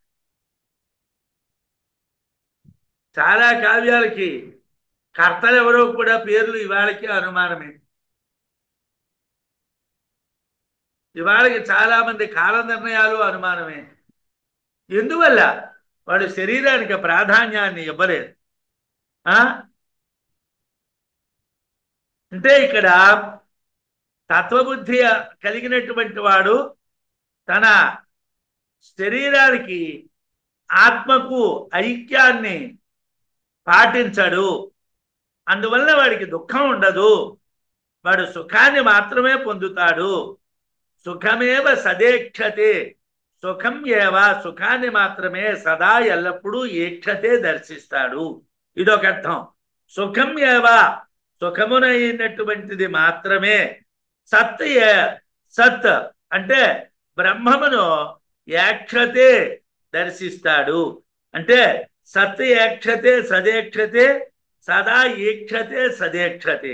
చాలా కావ్యాలకి కర్తలు ఎవరో కూడా పేర్లు ఇవాళకి అనుమానమే. ఇవాళకి చాలా మంది కాల నిర్ణయాలు అనుమానమే. ఎందువల్ల? వాడు శరీరానికి ప్రాధాన్యాన్ని ఇవ్వలేదు. అంటే ఇక్కడ తత్వబుద్ధి కలిగినటువంటి వాడు తన శరీరానికి ఆత్మకు ఐక్యాన్ని పాటించడు. అందువల్ల వాడికి దుఃఖం ఉండదు. వాడు సుఖాన్ని మాత్రమే పొందుతాడు. సుఖమేవ సదేక్షతే, సుఖం ఏవ, సుఖాన్ని మాత్రమే సదా ఎల్లప్పుడూ ఏక్షతే దర్శిస్తాడు. ఇదొక అర్థం. సుఖం ఏవ, సుఖమునైనటువంటిది మాత్రమే. సత్ సత్ అంటే బ్రహ్మమును ఏక్షతే దర్శిస్తాడు. అంటే సత్ ఏక్షతే సదేక్షతే, సదా ఈక్షతే సదేక్షతే.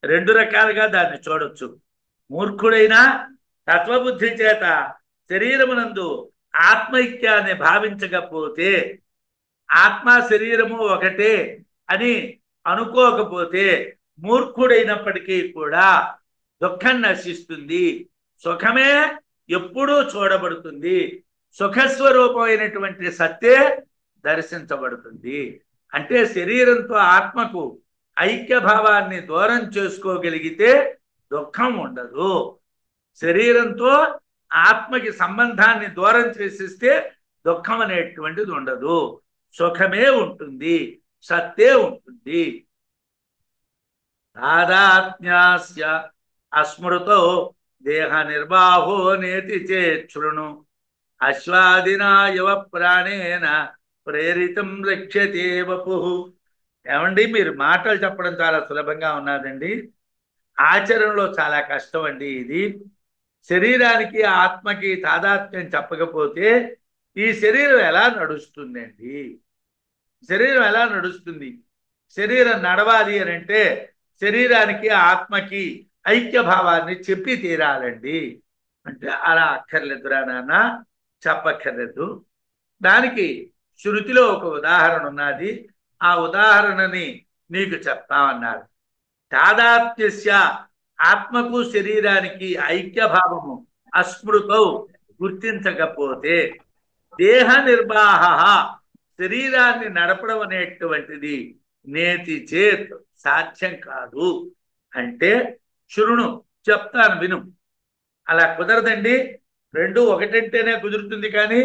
రెండు రకాలుగా దాన్ని చూడొచ్చు. మూర్ఖుడైనా తత్వబుద్ధి చేత శరీరమునందు ఆత్మైక్యాన్ని భావించకపోతే, ఆత్మ శరీరము ఒకటే అని అనుకోకపోతే మూర్ఖుడైనప్పటికీ కూడా దుఃఖం నశిస్తుంది. సుఖమే ఎప్పుడూ చూడబడుతుంది. సుఖస్వరూపమైనటువంటి సత్తే దర్శించబడుతుంది. అంటే శరీరంతో ఆత్మకు ఐక్యభావాన్ని దూరం చేసుకోగలిగితే దుఃఖం ఉండదు. శరీరంతో ఆత్మకి సంబంధాన్ని దూరం చేసిస్తే దుఃఖం అనేటువంటిది ఉండదు. సుఖమే ఉంటుంది, సత్తే ఉంటుంది. తాదాత్మ్యాస్య అస్మృతో దేహ నిర్వాహో నేతి చేతృణు అశ్వాదినా యవ ప్రాణేన ప్రేరితం రక్ష్యతే వపుః. ఏమండి, మీరు మాటలు చెప్పడం చాలా సులభంగా ఉన్నదండి, ఆచరణలో చాలా కష్టం అండి ఇది. శరీరానికి ఆత్మకి తాదాత్మ్యం చెప్పకపోతే ఈ శరీరం ఎలా నడుస్తుందండి? శరీరం ఎలా నడుస్తుంది? శరీరం నడవాలి అని అంటే శరీరానికి ఆత్మకి ఐక్యభావాన్ని చెప్పి తీరాలండి. అంటే అలా అక్కర్లేదురా నాన్న, చెప్పక్కర్లేదు. దానికి శృతిలో ఒక ఉదాహరణ ఉన్నది. ఆ ఉదాహరణని నీకు చెప్తామన్నారు. తాదాత్మ్యస్య, ఆత్మకు శరీరానికి ఐక్యభావము అస్మృతౌ, గుర్తించకపోతే దేహ నిర్వాహ, శరీరాన్ని నడపడం అనేటువంటిది నేతి చేత్, సాధ్యం కాదు. అంటే శృణు, చెప్తాను విను. అలా కుదరదండి. రెండు ఒకటంటేనే కుదురుతుంది, కానీ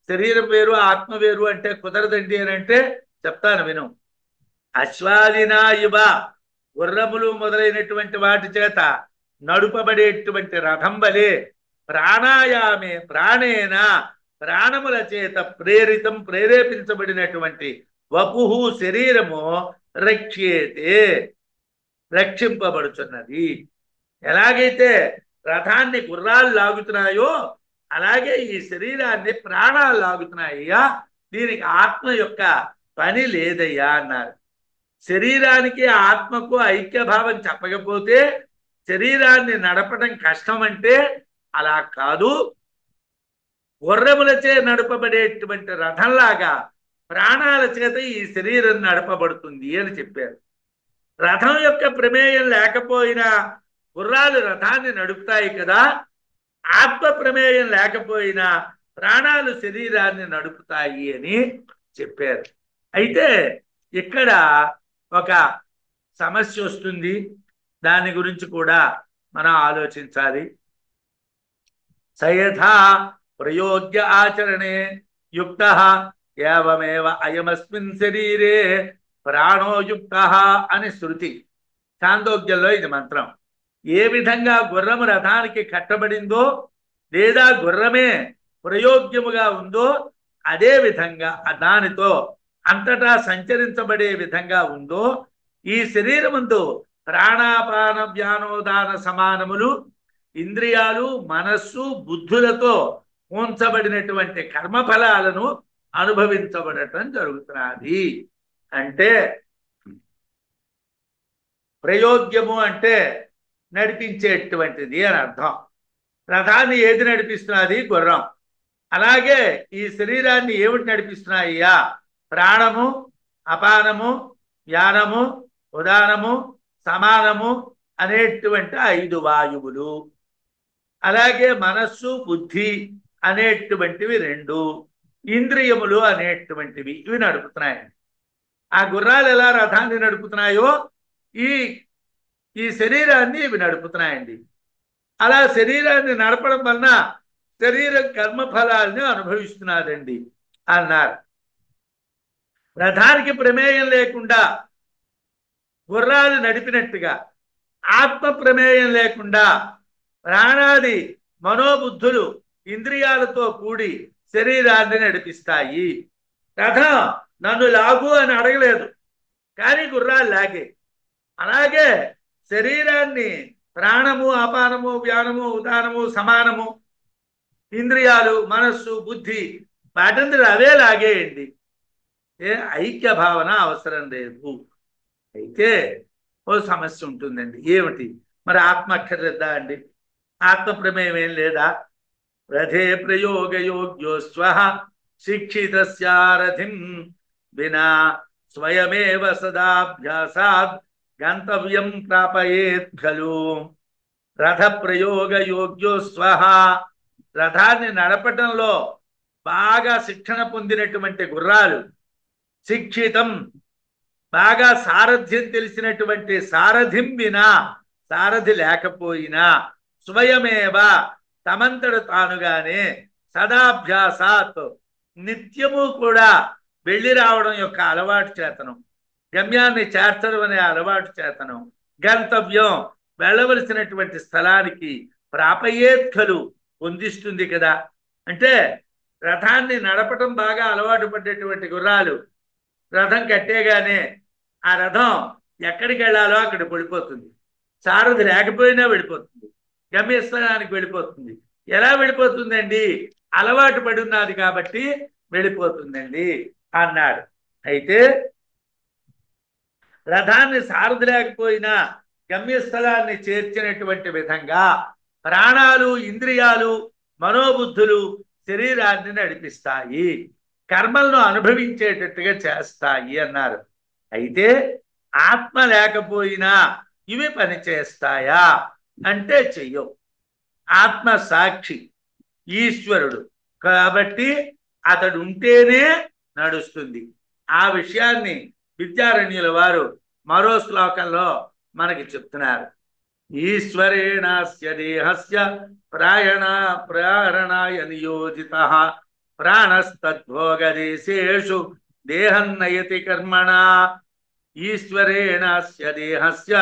శరీరం వేరు ఆత్మ వేరు అంటే కుదరదండి అని అంటే చెప్తాను విను. అశ్వాదినా ఇవ, గుర్రములు మొదలైనటువంటి వాటి చేత నడుపబడేటువంటి రథం వలె ప్రాణాయామే, ప్రాణేన, ప్రాణముల చేత ప్రేరితం, ప్రేరేపించబడినటువంటి వపుః, శరీరము రక్ష్యేతే, రక్షింపబడుచున్నది. ఎలాగైతే రథాన్ని గుర్రాలు లాగుతున్నాయో అలాగే ఈ శరీరాన్ని ప్రాణాలు లాగుతున్నాయ్యా, దీనికి ఆత్మ యొక్క పని లేదయ్యా అన్నారు. శరీరానికి ఆత్మకు ఐక్యభావం చెప్పకపోతే శరీరాన్ని నడపడం కష్టం అంటే అలా కాదు. గుర్రములచే నడపబడేటువంటి రథంలాగా ప్రాణాల చేత ఈ శరీరం నడపబడుతుంది అని చెప్పారు. రథం యొక్క ప్రమేయం లేకపోయినా గుర్రాలు రథాన్ని నడుపుతాయి కదా, ఆత్మ ప్రమేయం లేకపోయినా ప్రాణాలు శరీరాన్ని నడుపుతాయి అని చెప్పారు. అయితే ఇక్కడ ఒక సమస్య వస్తుంది. దాని గురించి కూడా మనం ఆలోచించాలి. సయథా ప్రయోగ్య ఆచరణే యుక్త ఏవమేవ అయమస్మిన్ శరీరే ప్రాణోయుక్త అని శృతి. చాందోగ్యంలో ఇది మంత్రం. ఏ విధంగా గుర్రము రథానికి కట్టబడిందో లేదా గుర్రమే ప్రయోగ్యముగా ఉందో అదే విధంగా దానితో అంతటా సంచరించబడే విధంగా ఉందో ఈ శరీరమందు ప్రాణాపాన వ్యానోదాన సమానములు ఇంద్రియాలు మనస్సు బుద్ధులతో ఉంచబడినటువంటి కర్మఫలాలను అనుభవించబడటం జరుగుతున్నది. అంటే ప్రయోగ్యము అంటే నడిపించేటువంటిది అని అర్థం. రథాన్ని ఏది నడిపిస్తున్నది? గుర్రం. అలాగే ఈ శరీరాన్ని ఏమిటి నడిపిస్తున్నాయ్యా? ప్రాణము, అపానము, వ్యానము, ఉదానము, సమానము అనేటువంటి 5 వాయువులు. అలాగే మనస్సు బుద్ధి అనేటువంటివి 2 ఇంద్రియములు అనేటువంటివి ఇవి నడుపుతున్నాయండి. ఆ గుర్రాలు ఎలా రథాన్ని నడుపుతున్నాయో ఈ శరీరాన్ని ఇవి నడుపుతున్నాయండి. అలా శరీరాన్ని నడపడం వలన శరీరం కర్మఫలాన్ని అనుభవిస్తున్నదండి అన్నారు. రథానికి ప్రమేయం లేకుండా గుర్రాలు నడిపినట్టుగా ఆత్మ ప్రమేయం లేకుండా ప్రాణాది మనోబుద్ధులు ఇంద్రియాలతో కూడి శరీరాన్ని నడిపిస్తాయి. రథం నన్ను లాగు అని అడగలేదు, కానీ గుర్రాలు లాగే. అలాగే శరీరాన్ని ప్రాణము, అపానము, వ్యానము, ఉదానము, సమానము ఇంద్రియాలు మనస్సు బుద్ధి వాటంతట అవే లాగేయండి. ఐక్య భావన అవసరం లేదు. అయితే ఓ సమస్య ఉంటుందండి. ఏమిటి మరి? ఆత్మ అక్కర్లేదా అండి? ఆత్మ ప్రమేయం ఏం లేదా? రథే ప్రయోగ యోగ్యోస్వ శిక్షితస్యారథిం వినా స్వయమేవ సదాభ్యాసాద్ గంతవ్యం ప్రాపయేత్ ఖలు. రథ ప్రయోగ యోగ్యోస్వ, రథాన్ని నడపటంలో బాగా శిక్షణ పొందినటువంటి గుర్రాలు, శిక్షితం బాగా సారథ్యం తెలిసినటువంటి సారథిం వినా, సారథి లేకపోయినా, స్వయమేవ తమంతట తానుగానే, సదాభ్యాసాత్ నిత్యము కూడా వెళ్ళి రావడం యొక్క అలవాటు చేతనం, గమ్యాన్ని చేర్చడం అనే అలవాటు చేతనం, గంతవ్యం వెళ్ళవలసినటువంటి స్థలానికి ప్రాపయేత్కలు పొందిస్తుంది కదా. అంటే రథాన్ని నడపటం బాగా అలవాటు పడ్డటువంటి గుర్రాలు రథం కట్టేగానే ఆ రథం ఎక్కడికి వెళ్ళాలో అక్కడికి వెళ్ళిపోతుంది. సారథి లేకపోయినా వెళ్ళిపోతుంది, గమ్యస్థానానికి వెళ్ళిపోతుంది. ఎలా వెళ్ళిపోతుందండి? అలవాటు పడి ఉన్నది కాబట్టి వెళ్ళిపోతుందండి అన్నాడు. అయితే రథాన్ని సారథి లేకపోయినా గమ్యస్థలాన్ని చేర్చినటువంటి విధంగా ప్రాణాలు ఇంద్రియాలు మనోబుద్ధులు శరీరాన్ని నడిపిస్తాయి, కర్మలను అనుభవించేటట్టుగా చేస్తాయి అన్నారు. అయితే ఆత్మ లేకపోయినా ఇవి పనిచేస్తాయా అంటే చెయ్యవు. ఆత్మ సాక్షి ఈశ్వరుడు కాబట్టి అతడు ఉంటేనే నడుస్తుంది. ఆ విషయాన్ని విద్యారణ్యుల వారు మరో శ్లోకంలో మనకి చెప్తున్నారు. ఈశ్వరేణాస్య దేహస్య ప్రారణాయ నియోజితః ప్రాణస్తద్భోగదేశేషు దేహన్నయతి కర్మణా. ఈశ్వరేణాస్య దేహస్య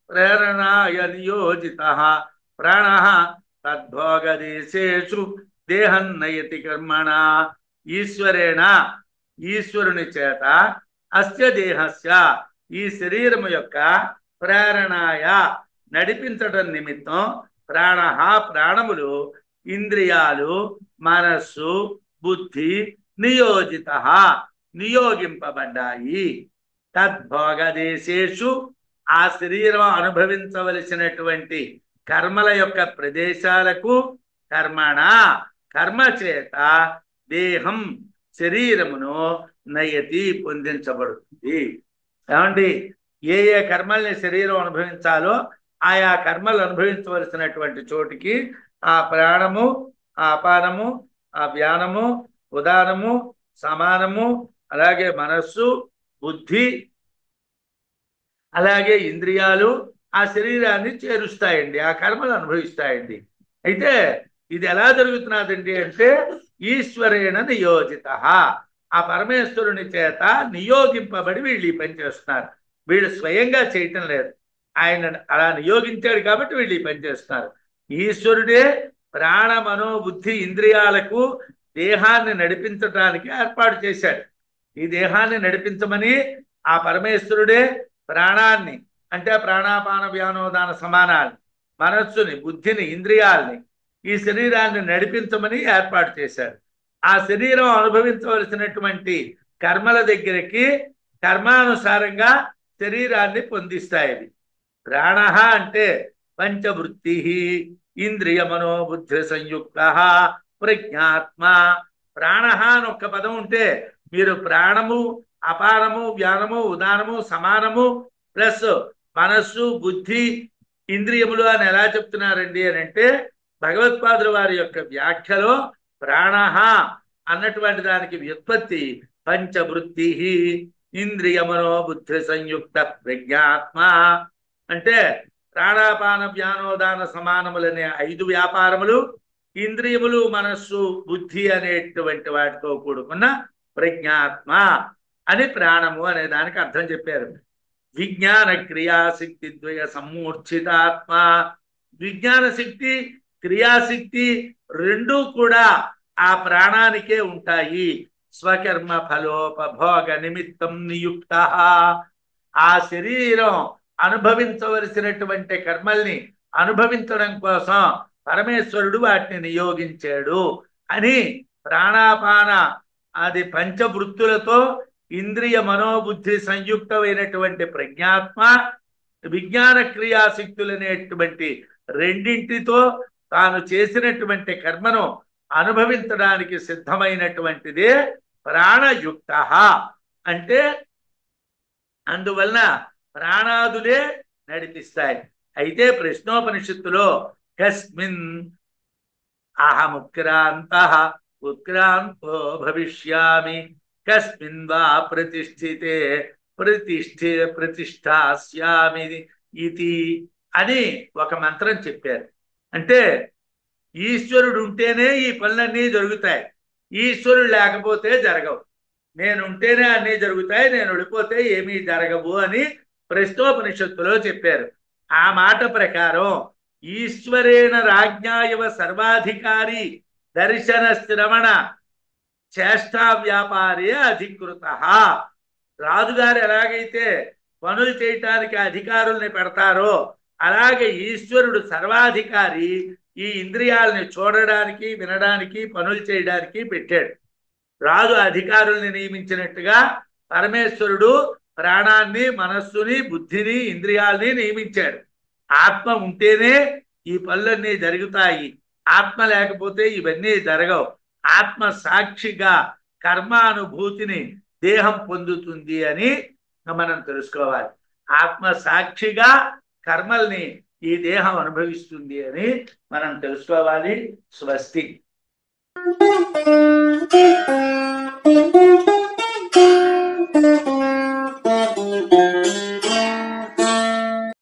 ప్రేరణాయ నియోజితః ప్రాణః తద్భోగదేశేషు దేహన్నయతి కర్మణా. ఈశ్వరేణ ఈశ్వరుని చేత అస్య దేహస్య ఈ శరీరము యొక్క ప్రేరణాయ నడిపించడం నిమిత్తం ప్రాణః ప్రాణములు ఇంద్రియాలు మనస్సు బుద్ధి నియోజితః నియోగింపబడ్డాయి. తద్భోగదేశేషు ఆ శరీరం అనుభవించవలసినటువంటి కర్మల యొక్క ప్రదేశాలకు కర్మణ కర్మ చేత దేహం శరీరమును నయతి పొందించబడుతుంది. ఏమండి? ఏ ఏ కర్మల్ని శరీరం అనుభవించాలో ఆయా కర్మలు అనుభవించవలసినటువంటి చోటికి ఆ ప్రాణము ఆ అపానము ఆ వ్యానము ఉదానము సమానము అలాగే మనస్సు బుద్ధి అలాగే ఇంద్రియాలు ఆ శరీరాన్ని చేరుస్తాయండి, ఆ కర్మలు అనుభవిస్తాయండి. అయితే ఇది ఎలా జరుగుతున్నదండి అంటే ఈశ్వరేణ నియోజిత, ఆ పరమేశ్వరుని చేత నియోగింపబడి వీళ్ళు ఈ పని చేస్తున్నారు. వీళ్ళు స్వయంగా చేయటం లేదు, ఆయన అలా నియోగించాడు కాబట్టి వీళ్ళు ఈ పని చేస్తున్నారు. ఈశ్వరుడే ప్రాణ మనోబుద్ధి ఇంద్రియాలకు దేహాన్ని నడిపించడానికి ఏర్పాటు చేశాడు. ఈ దేహాన్ని నడిపించమని ఆ పరమేశ్వరుడే ప్రాణాన్ని అంటే ప్రాణాపాన వ్యానోదాన సమానాలు మనస్సుని, బుద్ధిని, ఇంద్రియాల్ని, ఈ శరీరాన్ని నడిపించమని ఏర్పాటు చేశారు. ఆ శరీరం అనుభవించవలసినటువంటి కర్మల దగ్గరికి కర్మానుసారంగా శరీరాన్ని పొందిస్తాయి. ప్రాణ అంటే పంచవృత్తి ఇంద్రియ మనోబుద్ధి సంయుక్త ప్రజ్ఞాత్మ. ప్రాణ అని ఒక్క పదం ఉంటే మీరు ప్రాణము, అపానము, వ్యానము, ఉదానము, సమానము ప్లస్ మనస్సు, బుద్ధి, ఇంద్రియములు అని ఎలా చెప్తున్నారండి అని అంటే భగవత్పాదుల వారి యొక్క వ్యాఖ్యలో ప్రాణ అన్నటువంటి దానికి వ్యుత్పత్తి పంచవృత్తి ఇంద్రియ మనోబుద్ధి సంయుక్త ప్రజ్ఞాత్మ. అంటే ప్రాణాపాన వ్యానోదాన సమానములనే 5 వ్యాపారములు, ఇంద్రియములు, మనస్సు, బుద్ధి అనేటువంటి వాటితో కూడుకున్న ప్రజ్ఞాత్మ అని ప్రాణము అనే దానికి అర్థం చెప్పారు. విజ్ఞాన క్రియాశక్తి ద్వయ సమ్మూర్ఛితాత్మ. విజ్ఞాన శక్తి, క్రియాశక్తి రెండూ కూడా ఆ ప్రాణానికే ఉంటాయి. స్వకర్మ ఫలోపభోగ నిమిత్తం నియుక్త. ఆ శరీరం అనుభవించవలసినటువంటి కర్మల్ని అనుభవించడం కోసం పరమేశ్వరుడు వాటిని నియోగించాడు అని ప్రాణాపాన అది పంచవృత్తులతో ఇంద్రియ మనోబుద్ధి సంయుక్తమైనటువంటి ప్రజ్ఞాత్మ, విజ్ఞాన క్రియాశక్తులనేటువంటి రెండింటితో తాను చేసినటువంటి కర్మను అనుభవించడానికి సిద్ధమైనటువంటిదే ప్రాణయుక్త. అంటే అందువలన ప్రాణాదులే నడిపిస్తాయి. అయితే ప్రశ్నోపనిషత్తులో కస్మిన్ అహముక్రాంత ఉత్క్రాంతో భవిష్యామి కస్మిన్ వా ప్రతిష్ఠితే ప్రతిష్టాస్యామి ఇది అని ఒక మంత్రం చెప్పారు. అంటే ఈశ్వరుడు ఉంటేనే ఈ పనులన్నీ జరుగుతాయి, ఈశ్వరుడు లేకపోతే జరగవు. నేను ఉంటేనే అన్నీ జరుగుతాయి, నేను వెళ్ళిపోతే ఏమీ జరగవు అని ప్రశ్నోపనిషత్తులో చెప్పారు. ఆ మాట ప్రకారం ఈశ్వరేణ రాజ్ఞాయవ సర్వాధికారి దర్శన శ్రవణ చేష్టా వ్యాపారే అధికృత. రాజుగారు ఎలాగైతే పనులు చేయటానికి అధికారుల్ని పెడతారో అలాగే ఈశ్వరుడు సర్వాధికారి ఈ ఇంద్రియాలని చూడడానికి, వినడానికి, పనులు చేయడానికి పెట్టాడు. రాజు అధికారుల్ని నియమించినట్టుగా పరమేశ్వరుడు ప్రాణాన్ని, మనస్సుని, బుద్ధిని, ఇంద్రియాలని నియమించాడు. ఆత్మ ఉంటేనే ఈ పనులన్నీ జరుగుతాయి, ఆత్మ లేకపోతే ఇవన్నీ జరగవు. ఆత్మ సాక్షిగా కర్మానుభూతిని దేహం పొందుతుంది అని మనం తెలుసుకోవాలి. ఆత్మ సాక్షిగా కర్మల్ని ఈ దేహం అనుభవిస్తుంది అని మనం తెలుసుకోవాలి. స్వస్తి. Thank you.